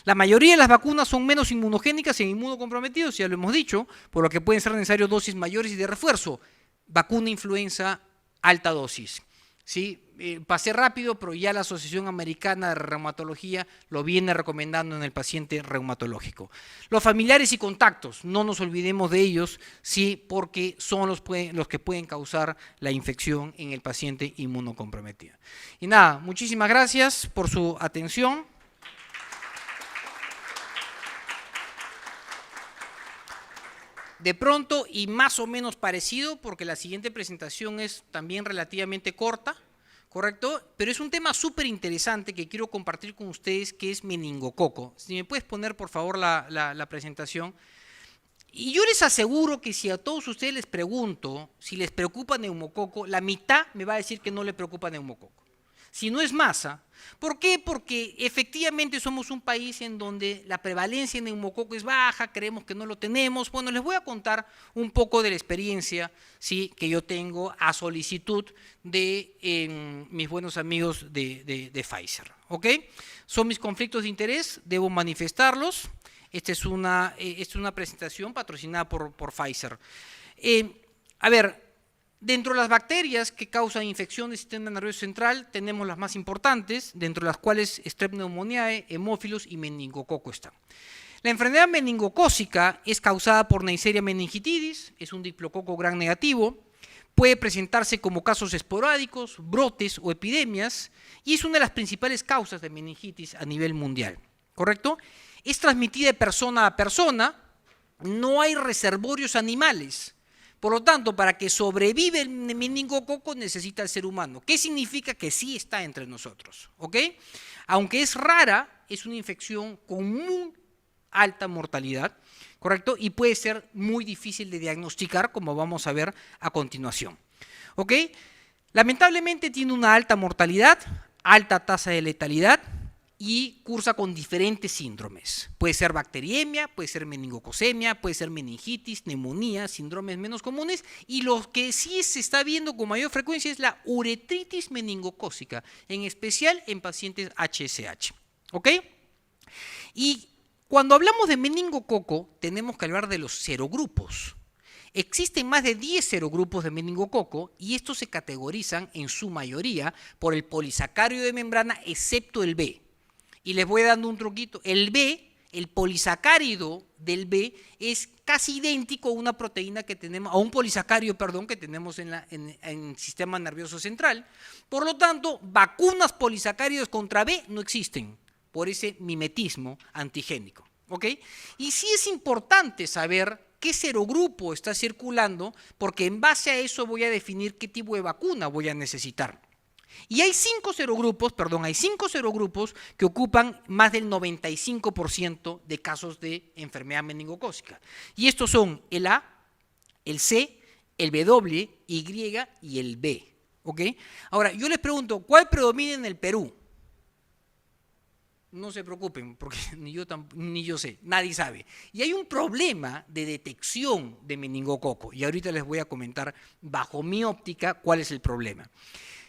A: La mayoría de las vacunas son menos inmunogénicas en inmunocomprometidos, ya lo hemos dicho, por lo que pueden ser necesarias dosis mayores y de refuerzo. Vacuna influenza, alta dosis. ¿Sí? Pasé rápido, pero ya la Asociación Americana de Reumatología lo viene recomendando en el paciente reumatológico. Los familiares y contactos, no nos olvidemos de ellos, sí, porque son los que pueden causar la infección en el paciente inmunocomprometido. Y nada, muchísimas gracias por su atención. De pronto, y más o menos parecido, porque la siguiente presentación es también relativamente corta, ¿correcto? Pero es un tema súper interesante que quiero compartir con ustedes, que es meningococo. Si me puedes poner, por favor, la presentación. Y yo les aseguro que si a todos ustedes les pregunto si les preocupa neumococo, la mitad me va a decir que no le preocupa neumococo. Si no es masa. ¿Por qué? Porque efectivamente somos un país en donde la prevalencia de neumococo es baja, creemos que no lo tenemos. Bueno, les voy a contar un poco de la experiencia, ¿sí?, que yo tengo a solicitud de mis buenos amigos de Pfizer. ¿Ok? Son mis conflictos de interés, debo manifestarlos. Esta es una presentación patrocinada por Pfizer. A ver, dentro de las bacterias que causan infección del sistema nervioso central, tenemos las más importantes, dentro de las cuales Strep pneumoniae, Haemophilus y meningococo están. La enfermedad meningocócica es causada por Neisseria meningitidis, es un diplococo gram negativo, puede presentarse como casos esporádicos, brotes o epidemias, y es una de las principales causas de meningitis a nivel mundial, ¿correcto? Es transmitida de persona a persona, no hay reservorios animales. Por lo tanto, para que sobreviva el meningococo necesita el ser humano. ¿Qué significa? Que sí está entre nosotros, ¿ok? Aunque es rara, es una infección con muy alta mortalidad, ¿correcto? Y puede ser muy difícil de diagnosticar, como vamos a ver a continuación, ¿ok? Lamentablemente tiene una alta mortalidad, alta tasa de letalidad, y cursa con diferentes síndromes. Puede ser bacteriemia, puede ser meningococcemia, puede ser meningitis, neumonía, síndromes menos comunes, y lo que sí se está viendo con mayor frecuencia es la uretritis meningocócica, en especial en pacientes HSH. ¿Ok? Y cuando hablamos de meningococo, tenemos que hablar de los serogrupos. Existen más de 10 serogrupos de meningococo y estos se categorizan en su mayoría por el polisacárido de membrana, excepto el B. Y les voy dando un truquito. El B, el polisacárido del B, es casi idéntico a una proteína que tenemos, a un polisacárido, perdón, que tenemos en el sistema nervioso central. Por lo tanto, vacunas polisacáridos contra B no existen por ese mimetismo antigénico. ¿Ok? Y sí es importante saber qué serogrupo está circulando, porque en base a eso voy a definir qué tipo de vacuna voy a necesitar. Y hay 5 serogrupos que ocupan más del 95% de casos de enfermedad meningocócica. Y estos son el A, el C, el W, Y y el B. ¿Ok? Ahora, yo les pregunto, ¿cuál predomina en el Perú? No se preocupen, porque ni yo sé, nadie sabe. Y hay un problema de detección de meningococo, y ahorita les voy a comentar, bajo mi óptica, cuál es el problema.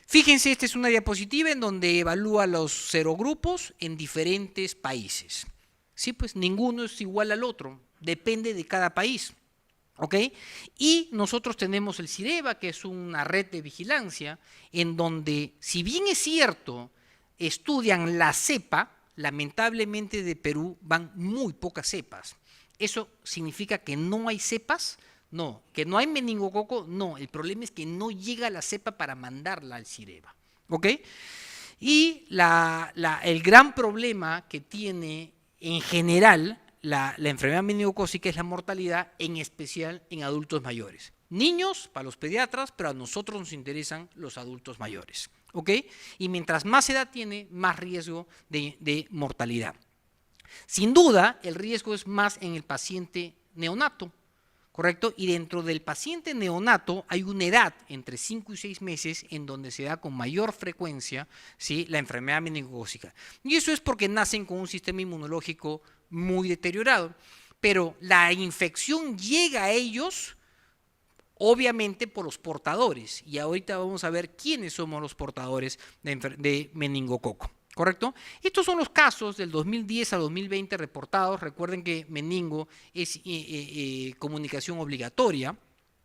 A: Fíjense, esta es una diapositiva en donde evalúa los serogrupos en diferentes países. Sí, pues ninguno es igual al otro, depende de cada país. ¿Ok? Y nosotros tenemos el CIREVA, que es una red de vigilancia, en donde, si bien es cierto, estudian la cepa, lamentablemente de Perú van muy pocas cepas. ¿Eso significa que no hay cepas? No. ¿Que no hay meningococo? No. El problema es que no llega la cepa para mandarla al CIREVA. ¿Ok? Y el gran problema que tiene en general la enfermedad meningocócica es la mortalidad, en especial en adultos mayores. Niños, para los pediatras, pero a nosotros nos interesan los adultos mayores. ¿Ok? Y mientras más edad tiene, más riesgo de mortalidad. Sin duda, el riesgo es más en el paciente neonato, ¿correcto? Y dentro del paciente neonato hay una edad entre 5 y 6 meses en donde se da con mayor frecuencia, ¿sí?, la enfermedad meningocócica. Y eso es porque nacen con un sistema inmunológico muy deteriorado. Pero la infección llega a ellos obviamente por los portadores, y ahorita vamos a ver quiénes somos los portadores de meningococo, ¿correcto? Estos son los casos del 2010 a 2020 reportados. Recuerden que meningo es comunicación obligatoria,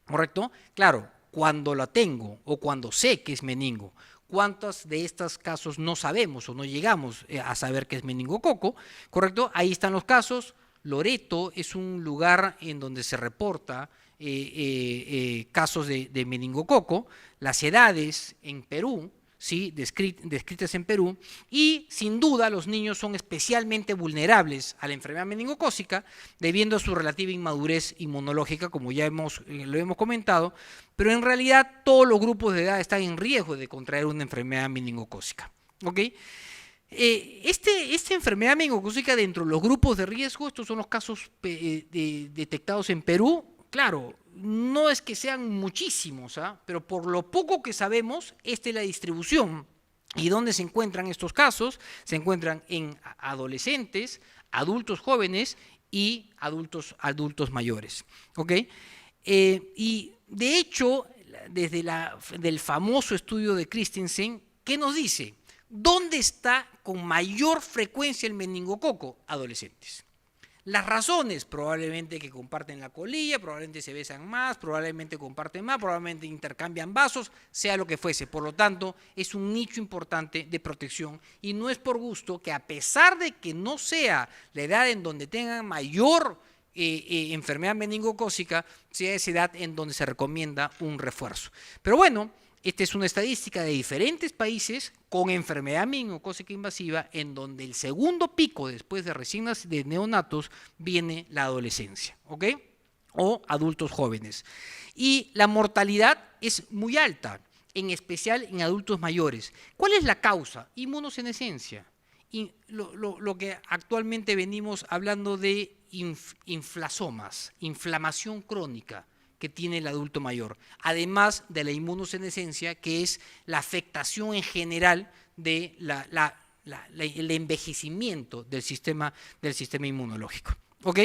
A: ¿correcto? Claro, cuando la tengo o cuando sé que es meningo. ¿Cuántos de estos casos no sabemos o no llegamos a saber que es meningococo? ¿Correcto? Ahí están los casos. Loreto es un lugar en donde se reporta casos de meningococo. Las edades en Perú, ¿sí? descritas en Perú, y sin duda los niños son especialmente vulnerables a la enfermedad meningocócica debido a su relativa inmadurez inmunológica, como ya lo hemos comentado, pero en realidad todos los grupos de edad están en riesgo de contraer una enfermedad meningocócica. ¿Ok? Esta enfermedad meningocócica dentro de los grupos de riesgo, estos son los casos detectados en Perú. Claro, no es que sean muchísimos, pero por lo poco que sabemos, esta es la distribución. ¿Y dónde se encuentran estos casos? Se encuentran en adolescentes, adultos jóvenes y adultos mayores. ¿Ok? Y de hecho, desde del famoso estudio de Christensen, ¿qué nos dice? ¿Dónde está con mayor frecuencia el meningococo? Adolescentes. Las razones, probablemente que comparten la colilla, probablemente se besan más, probablemente comparten más, probablemente intercambian vasos, sea lo que fuese. Por lo tanto, es un nicho importante de protección y no es por gusto que, a pesar de que no sea la edad en donde tengan mayor enfermedad meningocócica, sea esa edad en donde se recomienda un refuerzo. Pero bueno, esta es una estadística de diferentes países con enfermedad meningocócica invasiva, en donde el segundo pico después de neonatos viene la adolescencia, ¿ok? O adultos jóvenes. Y la mortalidad es muy alta, en especial en adultos mayores. ¿Cuál es la causa? Inmunosenescencia. Y lo que actualmente venimos hablando de inflasomas, inflamación crónica que tiene el adulto mayor, además de la inmunosenescencia, que es la afectación en general de el envejecimiento del sistema inmunológico. ¿Ok?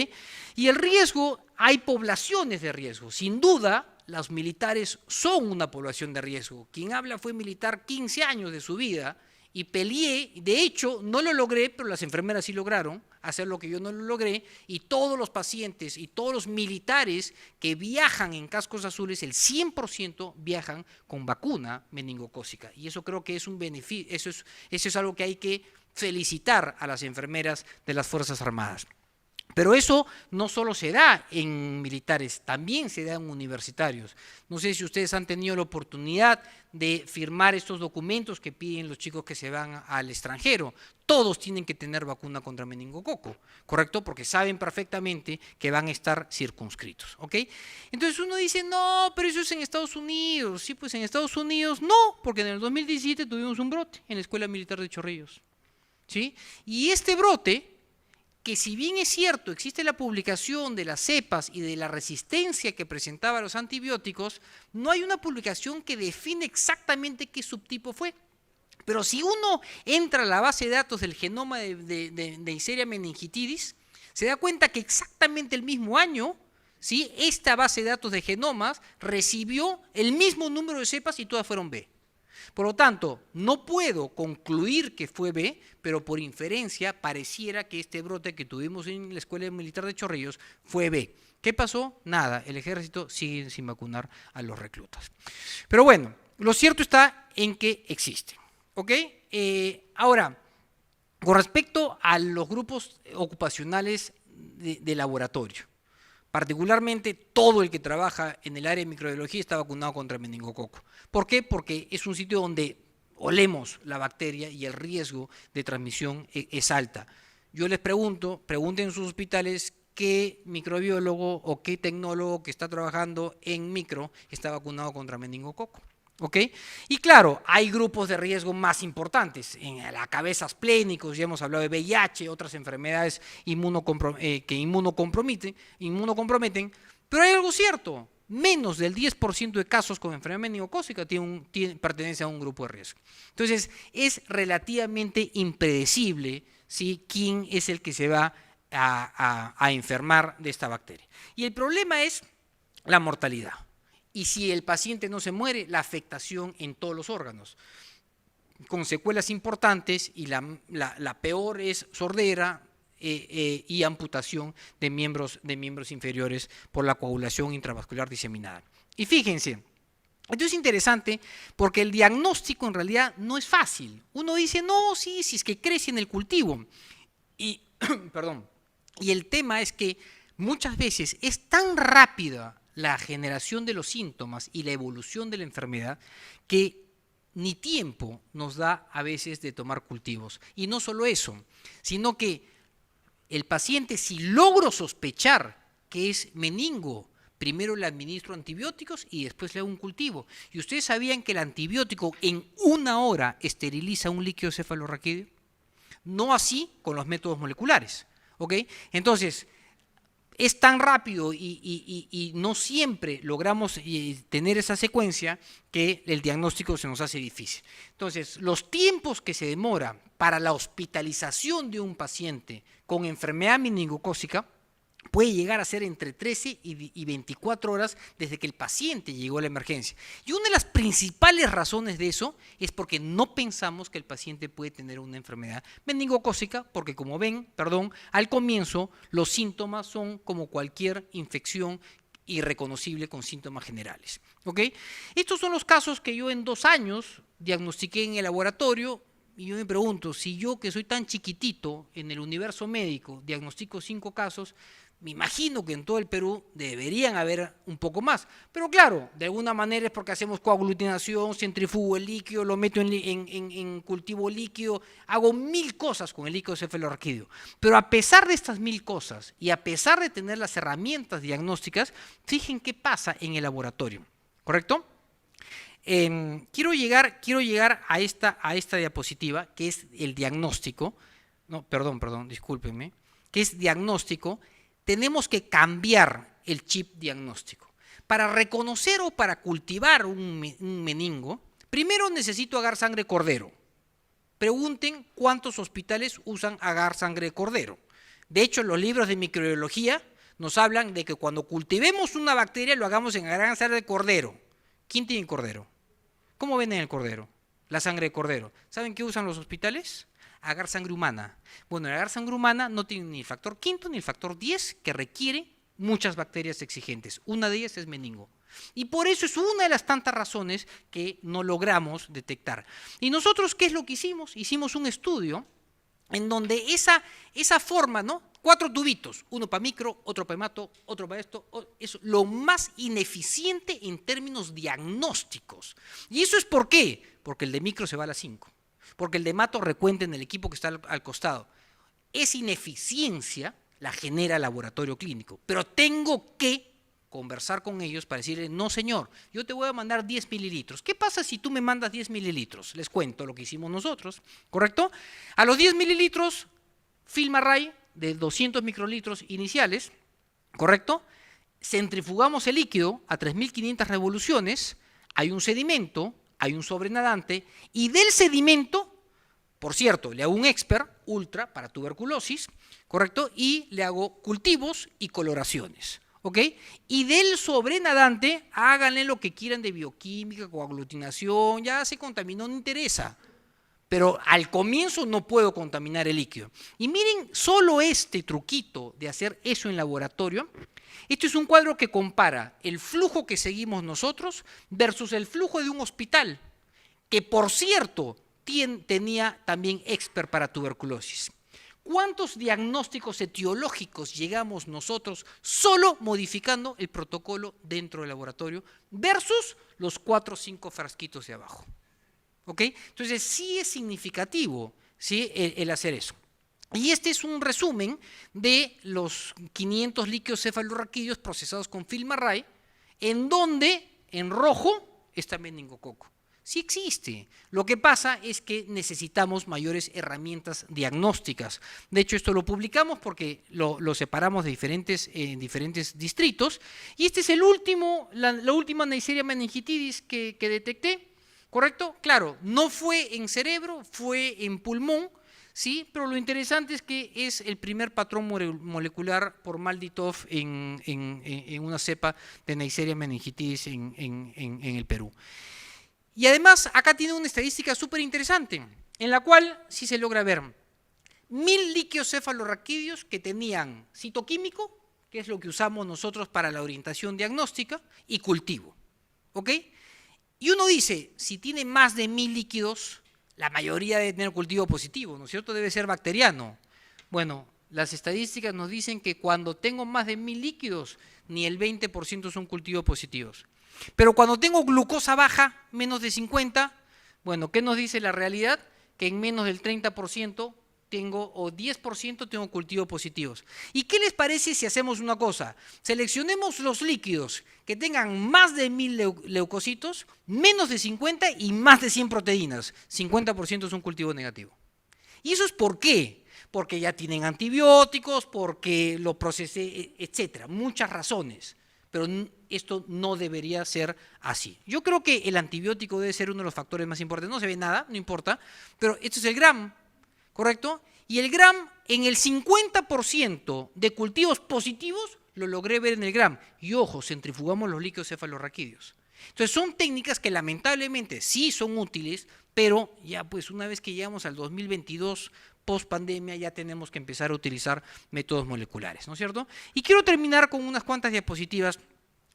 A: Y el riesgo, hay poblaciones de riesgo. Sin duda, los militares son una población de riesgo. Quien habla fue militar 15 años de su vida y peleé. De hecho, no lo logré, pero las enfermeras sí lograron hacer lo que yo no lo logré, y todos los pacientes y todos los militares que viajan en cascos azules, el 100% viajan con vacuna meningocócica, y eso creo que es un beneficio. Eso es algo que hay que felicitar a las enfermeras de las Fuerzas Armadas. Pero eso no solo se da en militares, también se da en universitarios. No sé si ustedes han tenido la oportunidad de firmar estos documentos que piden los chicos que se van al extranjero. Todos tienen que tener vacuna contra meningococo, ¿correcto? Porque saben perfectamente que van a estar circunscritos, ¿ok? Entonces uno dice, no, pero eso es en Estados Unidos. Sí, pues en Estados Unidos no, porque en el 2017 tuvimos un brote en la Escuela Militar de Chorrillos, ¿sí? Y este brote, que si bien es cierto, existe la publicación de las cepas y de la resistencia que presentaba a los antibióticos, no hay una publicación que define exactamente qué subtipo fue. Pero si uno entra a la base de datos del genoma de Neisseria meningitidis, se da cuenta que exactamente el mismo año, ¿sí?, esta base de datos de genomas recibió el mismo número de cepas y todas fueron B. Por lo tanto, no puedo concluir que fue B, pero por inferencia pareciera que este brote que tuvimos en la Escuela Militar de Chorrillos fue B. ¿Qué pasó? Nada, el ejército sigue sin vacunar a los reclutas. Pero bueno, lo cierto está en que existe. ¿Ok? Ahora, con respecto a los grupos ocupacionales de laboratorio, particularmente todo el que trabaja en el área de microbiología está vacunado contra meningococo. ¿Por qué? Porque es un sitio donde olemos la bacteria y el riesgo de transmisión es alta. Yo les pregunten en sus hospitales qué microbiólogo o qué tecnólogo que está trabajando en micro está vacunado contra meningococo. ¿Ok? Y claro, hay grupos de riesgo más importantes, en la cabeza esplénicos, ya hemos hablado de VIH, otras enfermedades que inmunocomprometen, pero hay algo cierto, menos del 10% de casos con enfermedad meningocócica pertenece a un grupo de riesgo. Entonces, es relativamente impredecible, ¿sí?, quién es el que se va a enfermar de esta bacteria. Y el problema es la mortalidad. Y si el paciente no se muere, la afectación en todos los órganos, con secuelas importantes, y la peor es sordera y amputación de miembros inferiores por la coagulación intravascular diseminada. Y fíjense, esto es interesante porque el diagnóstico en realidad no es fácil. Uno dice, no, sí, si es que crece en el cultivo. Y, perdón, y el tema es que muchas veces es tan rápida la generación de los síntomas y la evolución de la enfermedad que ni tiempo nos da a veces de tomar cultivos. Y no solo eso, sino que el paciente, si logro sospechar que es meningo, primero le administro antibióticos y después le hago un cultivo. ¿Y ustedes sabían que el antibiótico en 1 hora esteriliza un líquido cefalorraquídeo? No así con los métodos moleculares. ¿Ok? Entonces, es tan rápido y no siempre logramos tener esa secuencia que el diagnóstico se nos hace difícil. Entonces, los tiempos que se demora para la hospitalización de un paciente con enfermedad meningocócica puede llegar a ser entre 13 y 24 horas desde que el paciente llegó a la emergencia. Y una de las principales razones de eso es porque no pensamos que el paciente puede tener una enfermedad meningocócica, porque como ven, al comienzo los síntomas son como cualquier infección irreconocible con síntomas generales. ¿Ok? Estos son los casos que yo en 2 años diagnostiqué en el laboratorio. Y yo me pregunto, si yo que soy tan chiquitito en el universo médico diagnostico 5 casos, me imagino que en todo el Perú deberían haber un poco más. Pero claro, de alguna manera es porque hacemos coaglutinación, centrifugo el líquido, lo meto en cultivo líquido, hago 1000 cosas con el líquido cefalorraquídeo. Pero a pesar de estas 1000 cosas y a pesar de tener las herramientas diagnósticas, fíjense qué pasa en el laboratorio, ¿correcto? Quiero llegar a esta diapositiva, que es el diagnóstico. No, discúlpenme. Que es diagnóstico. Tenemos que cambiar el chip diagnóstico. Para reconocer o para cultivar un meningo, primero necesito agar sangre cordero. Pregunten cuántos hospitales usan agar sangre cordero. De hecho, los libros de microbiología nos hablan de que cuando cultivemos una bacteria lo hagamos en agar sangre de cordero. ¿Quién tiene cordero? ¿Cómo venden el cordero? La sangre de cordero. ¿Saben qué usan los hospitales? Agar sangre humana. Bueno, el agar sangre humana no tiene ni el factor quinto ni el factor 10 que requiere muchas bacterias exigentes. Una de ellas es meningo. Y por eso es una de las tantas razones que no logramos detectar. ¿Y nosotros qué es lo que hicimos? Hicimos un estudio en donde esa forma, ¿no? 4 tubitos, uno para micro, otro para hemato, otro para esto, es lo más ineficiente en términos diagnósticos. ¿Y eso es por qué? Porque el de micro se va a las 5, porque el de hemato recuenta en el equipo que está al costado. Esa ineficiencia la genera el laboratorio clínico, pero tengo que conversar con ellos para decirle, no señor, yo te voy a mandar 10 mililitros. ¿Qué pasa si tú me mandas 10 mililitros? Les cuento lo que hicimos nosotros, ¿correcto? A los 10 mililitros, FilmArray de 200 microlitros iniciales, ¿correcto? Centrifugamos el líquido a 3500 revoluciones, hay un sedimento, hay un sobrenadante, y del sedimento, por cierto, le hago un expert ultra para tuberculosis, ¿correcto? Y le hago cultivos y coloraciones, ¿ok? Y del sobrenadante, háganle lo que quieran de bioquímica, coaglutinación, ya se contaminó, no interesa. Pero al comienzo no puedo contaminar el líquido. Y miren, solo este truquito de hacer eso en laboratorio, esto es un cuadro que compara el flujo que seguimos nosotros versus el flujo de un hospital, que por cierto tenía también expert para tuberculosis. ¿Cuántos diagnósticos etiológicos llegamos nosotros solo modificando el protocolo dentro del laboratorio versus los 4 o 5 frasquitos de abajo? ¿Ok? Entonces sí es significativo, ¿sí? el hacer eso. Y este es un resumen de los 500 líquidos cefalorraquídeos procesados con FilmArray, en donde en rojo está meningococo. Sí existe. Lo que pasa es que necesitamos mayores herramientas diagnósticas. De hecho, esto lo publicamos porque lo separamos de diferentes distritos. Y este es la última Neisseria meningitidis que detecté. ¿Correcto? Claro, no fue en cerebro, fue en pulmón. ¿sí? Pero lo interesante es que es el primer patrón molecular por Malditov en una cepa de Neisseria meningitis en el Perú. Y además, acá tiene una estadística súper interesante, en la cual sí se logra ver 1000 líqueos cefalorraquídeos que tenían citoquímico, que es lo que usamos nosotros para la orientación diagnóstica, y cultivo. ¿Ok? Y uno dice, si tiene más de 1000 líquidos, la mayoría debe tener cultivo positivo, ¿no es cierto? Debe ser bacteriano. Bueno, las estadísticas nos dicen que cuando tengo más de 1000 líquidos, ni el 20% son cultivos positivos. Pero cuando tengo glucosa baja, menos de 50, bueno, ¿qué nos dice la realidad? Que en menos del 30% tengo, o 10% tengo cultivos positivos. ¿Y qué les parece si hacemos una cosa? Seleccionemos los líquidos que tengan más de 1000 leucocitos, menos de 50 y más de 100 proteínas. 50% es un cultivo negativo. ¿Y eso es por qué? Porque ya tienen antibióticos, porque lo procesé, etcétera. Muchas razones. Pero esto no debería ser así. Yo creo que el antibiótico debe ser uno de los factores más importantes. No se ve nada, no importa, pero esto es el GRAM, ¿correcto? Y el GRAM, en el 50% de cultivos positivos, lo logré ver en el GRAM. Y ojo, centrifugamos los líquidos cefalorraquídeos. Entonces son técnicas que lamentablemente sí son útiles, pero ya pues una vez que llegamos al 2022, post pandemia, ya tenemos que empezar a utilizar métodos moleculares, ¿no es cierto? Y quiero terminar con unas cuantas diapositivas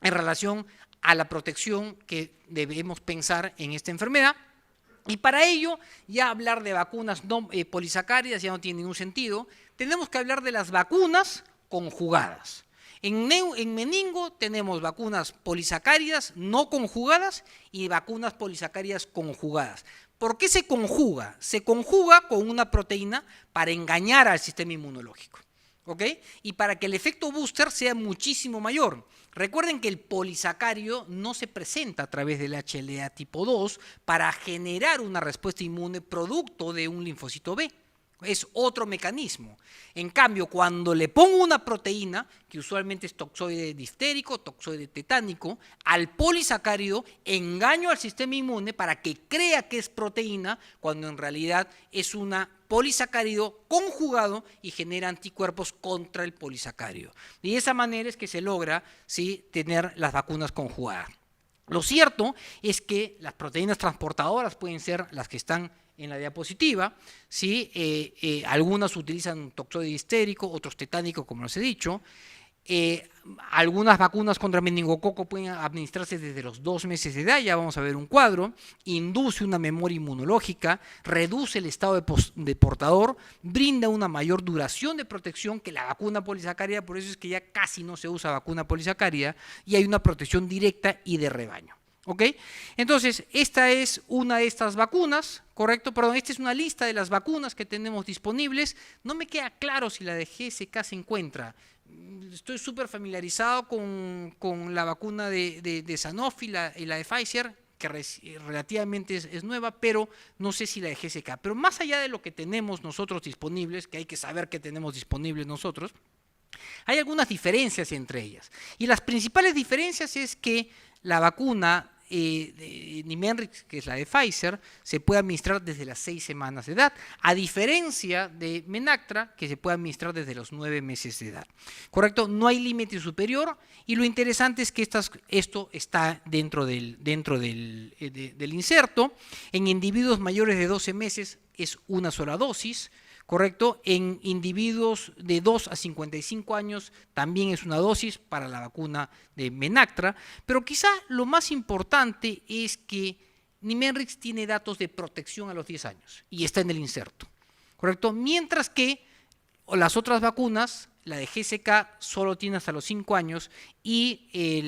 A: en relación a la protección que debemos pensar en esta enfermedad. Y para ello, ya hablar de vacunas no polisacáridas ya no tiene ningún sentido. Tenemos que hablar de las vacunas conjugadas. En meningo tenemos vacunas polisacáridas no conjugadas y vacunas polisacáridas conjugadas. ¿Por qué se conjuga? Se conjuga con una proteína para engañar al sistema inmunológico, ¿ok? Y para que el efecto booster sea muchísimo mayor. Recuerden que el polisacárido no se presenta a través del HLA tipo 2 para generar una respuesta inmune producto de un linfocito B. Es otro mecanismo. En cambio, cuando le pongo una proteína, que usualmente es toxoide diftérico, toxoide tetánico, al polisacárido engaño al sistema inmune para que crea que es proteína, cuando en realidad es una polisacárido conjugado y genera anticuerpos contra el polisacárido. Y de esa manera es que se logra, ¿sí?, tener las vacunas conjugadas. Lo cierto es que las proteínas transportadoras pueden ser las que están en la diapositiva, ¿sí? Algunas utilizan toxoide histérico, otros tetánico, como les he dicho. Algunas vacunas contra meningococo pueden administrarse desde los 2 meses de edad, ya vamos a ver un cuadro. Induce una memoria inmunológica, reduce el estado de portador, brinda una mayor duración de protección que la vacuna polisacárida, por eso es que ya casi no se usa vacuna polisacárida, y hay una protección directa y de rebaño. ¿Ok? Entonces, esta es una de estas vacunas, ¿correcto? Perdón, esta es una lista de las vacunas que tenemos disponibles. No me queda claro si la de GSK se encuentra. Estoy súper familiarizado con la vacuna de Sanofi y la de Pfizer, que relativamente es nueva, pero no sé si la de GSK. Pero más allá de lo que tenemos nosotros disponibles, que hay que saber que tenemos disponibles nosotros, hay algunas diferencias entre ellas. Y las principales diferencias es que la vacuna de Nimenrix, que es la de Pfizer, se puede administrar desde las 6 semanas de edad, a diferencia de Menactra, que se puede administrar desde los 9 meses de edad. ¿Correcto? No hay límite superior y lo interesante es que esto está dentro del inserto. En individuos mayores de 12 meses es una sola dosis. ¿Correcto? En individuos de 2 a 55 años también es una dosis para la vacuna de Menactra, pero quizá lo más importante es que Nimenrix tiene datos de protección a los 10 años y está en el inserto, ¿correcto? Mientras que las otras vacunas, la de GSK solo tiene hasta los 5 años y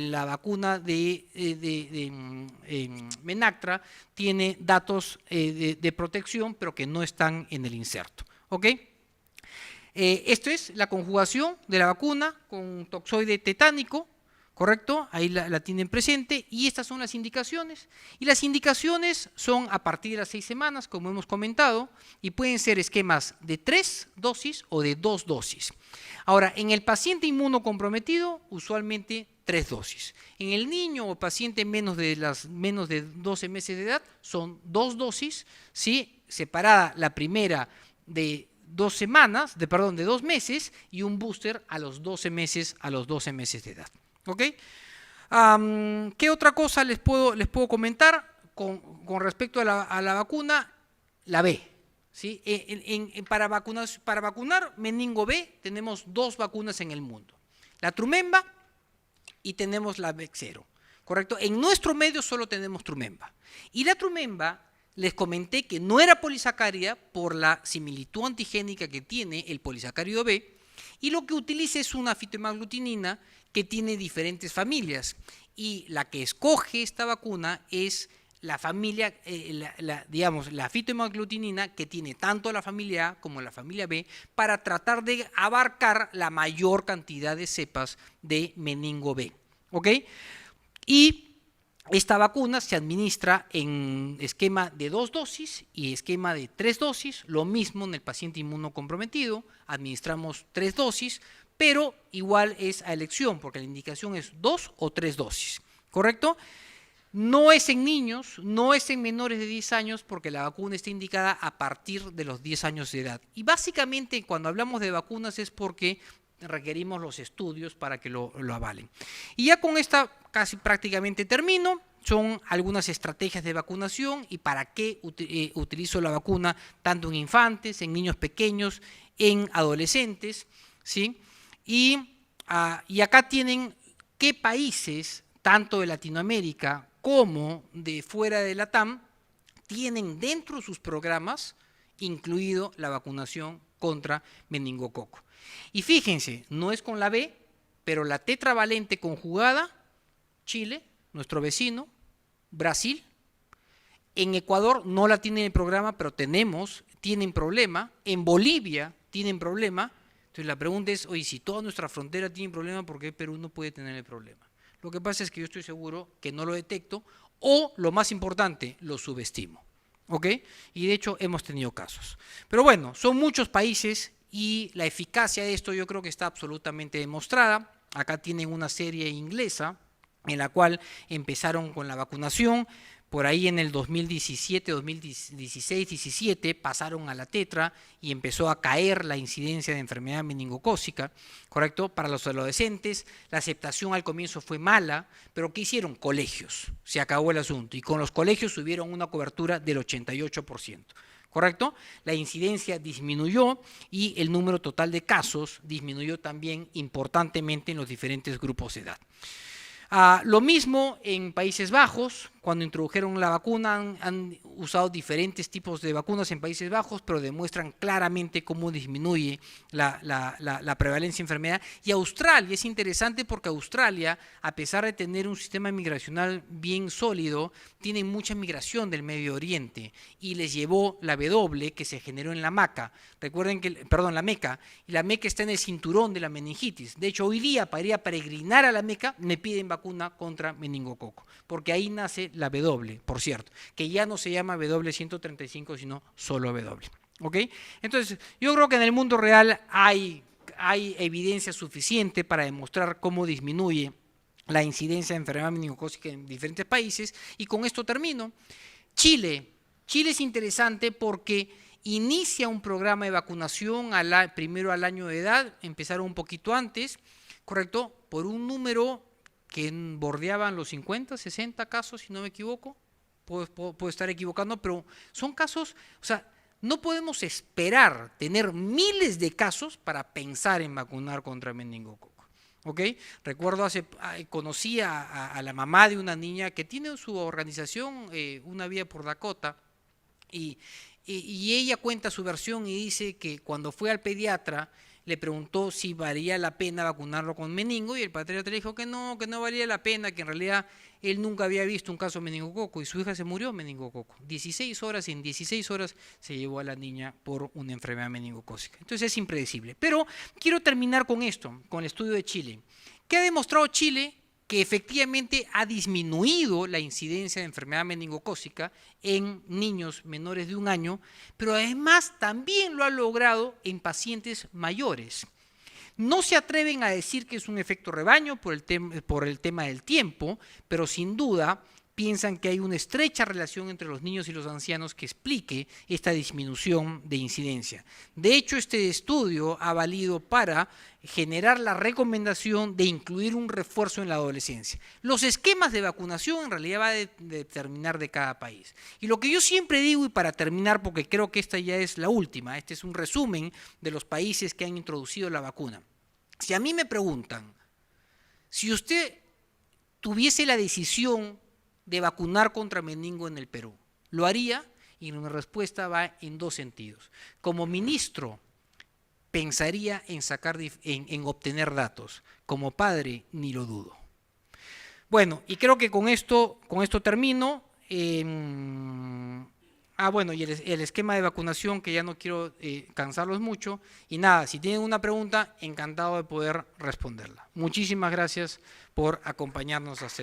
A: la vacuna de Menactra tiene datos de protección, pero que no están en el inserto. ¿Ok? Esto es la conjugación de la vacuna con toxoide tetánico, ¿correcto? Ahí la tienen presente y estas son las indicaciones. Y las indicaciones son a partir de las 6 semanas, como hemos comentado, y pueden ser esquemas de 3 dosis o de 2 dosis. Ahora, en el paciente inmunocomprometido, usualmente 3 dosis. En el niño o paciente menos de 12 meses de edad, son 2 dosis, ¿sí? Separada la primera de 2 meses y un booster a los 12 meses, de edad. ¿Ok? ¿Qué otra cosa les puedo comentar con respecto a la vacuna? La B. ¿Sí? Para vacunar meningo B tenemos 2 vacunas en el mundo. La Trumemba y tenemos la Bexero. ¿Correcto? En nuestro medio solo tenemos Trumemba. Y la Trumemba, les comenté que no era polisacárida por la similitud antigénica que tiene el polisacárido B, y lo que utiliza es una fitohemaglutinina que tiene diferentes familias. Y la que escoge esta vacuna es la familia, la fitohemaglutinina que tiene tanto la familia A como la familia B para tratar de abarcar la mayor cantidad de cepas de meningo B. ¿Ok? Y esta vacuna se administra en esquema de 2 dosis y esquema de 3 dosis, lo mismo en el paciente inmunocomprometido, administramos 3 dosis, pero igual es a elección porque la indicación es 2 o 3 dosis, ¿correcto? No es en niños, no es en menores de 10 años porque la vacuna está indicada a partir de los 10 años de edad. Y básicamente cuando hablamos de vacunas es porque requerimos los estudios para que lo avalen. Y ya con esta casi prácticamente termino. Son algunas estrategias de vacunación y para qué utilizo la vacuna tanto en infantes, en niños pequeños, en adolescentes, ¿sí? Y acá tienen qué países, tanto de Latinoamérica como de fuera de la TAM, tienen dentro de sus programas incluido la vacunación contra meningococo. Y fíjense, no es con la B, pero la tetravalente conjugada, Chile, nuestro vecino, Brasil, en Ecuador no la tienen en el programa, pero tienen problema, en Bolivia tienen problema. Entonces la pregunta es, oye, si toda nuestra frontera tiene problema, ¿por qué Perú no puede tener el problema? Lo que pasa es que yo estoy seguro que no lo detecto o, lo más importante, lo subestimo. ¿Ok? Y de hecho hemos tenido casos. Pero bueno, son muchos países y la eficacia de esto yo creo que está absolutamente demostrada. Acá tienen una serie inglesa en la cual empezaron con la vacunación. Por ahí en el 2017, 2016, 17 pasaron a la tetra y empezó a caer la incidencia de enfermedad meningocócica, ¿correcto? Para los adolescentes la aceptación al comienzo fue mala, pero ¿qué hicieron? Colegios, se acabó el asunto y con los colegios tuvieron una cobertura del 88%, ¿correcto? La incidencia disminuyó y el número total de casos disminuyó también importantemente en los diferentes grupos de edad. Lo mismo en Países Bajos, cuando introdujeron la vacuna, han usado diferentes tipos de vacunas en Países Bajos, pero demuestran claramente cómo disminuye la prevalencia de enfermedad. Y Australia es interesante porque Australia, a pesar de tener un sistema migracional bien sólido, tiene mucha migración del Medio Oriente y les llevó la W que se generó en la Meca. Recuerden que, la Meca, y la Meca está en el cinturón de la meningitis. De hecho, hoy día para ir a peregrinar a la Meca me piden vacuna contra meningococo, porque ahí nace la W, por cierto, que ya no se llama W135, sino solo W. ¿Ok? Entonces, yo creo que en el mundo real hay evidencia suficiente para demostrar cómo disminuye la incidencia de enfermedad meningocócica en diferentes países. Y con esto termino. Chile es interesante porque inicia un programa de vacunación primero al año de edad, empezaron un poquito antes, ¿correcto? Por un número que bordeaban los 50, 60 casos, si no me equivoco, puedo estar equivocando, pero son casos, o sea, no podemos esperar tener miles de casos para pensar en vacunar contra meningococo. ¿Ok? Recuerdo conocí a la mamá de una niña que tiene su organización, Una Vía por Dakota, y ella cuenta su versión y dice que cuando fue al pediatra le preguntó si valía la pena vacunarlo con meningo y el pediatra le dijo que no valía la pena, que en realidad él nunca había visto un caso de meningococo y su hija se murió de meningococo. 16 horas se llevó a la niña por una enfermedad meningocócica. Entonces es impredecible. Pero quiero terminar con esto, con el estudio de Chile. ¿Qué ha demostrado Chile? Que efectivamente ha disminuido la incidencia de enfermedad meningocócica en niños menores de 1 año, pero además también lo ha logrado en pacientes mayores. No se atreven a decir que es un efecto rebaño por el tema del tiempo, pero sin duda piensan que hay una estrecha relación entre los niños y los ancianos que explique esta disminución de incidencia. De hecho, este estudio ha valido para generar la recomendación de incluir un refuerzo en la adolescencia. Los esquemas de vacunación en realidad va a determinar de cada país. Y lo que yo siempre digo, y para terminar, porque creo que esta ya es la última, este es un resumen de los países que han introducido la vacuna. Si a mí me preguntan, si usted tuviese la decisión de vacunar contra meningo en el Perú, ¿lo haría? Y mi respuesta va en dos sentidos. Como ministro, pensaría en obtener datos. Como padre, ni lo dudo. Bueno, y creo que con esto termino. Bueno, y el esquema de vacunación, que ya no quiero cansarlos mucho. Y nada, si tienen una pregunta, encantado de poder responderla. Muchísimas gracias por acompañarnos hasta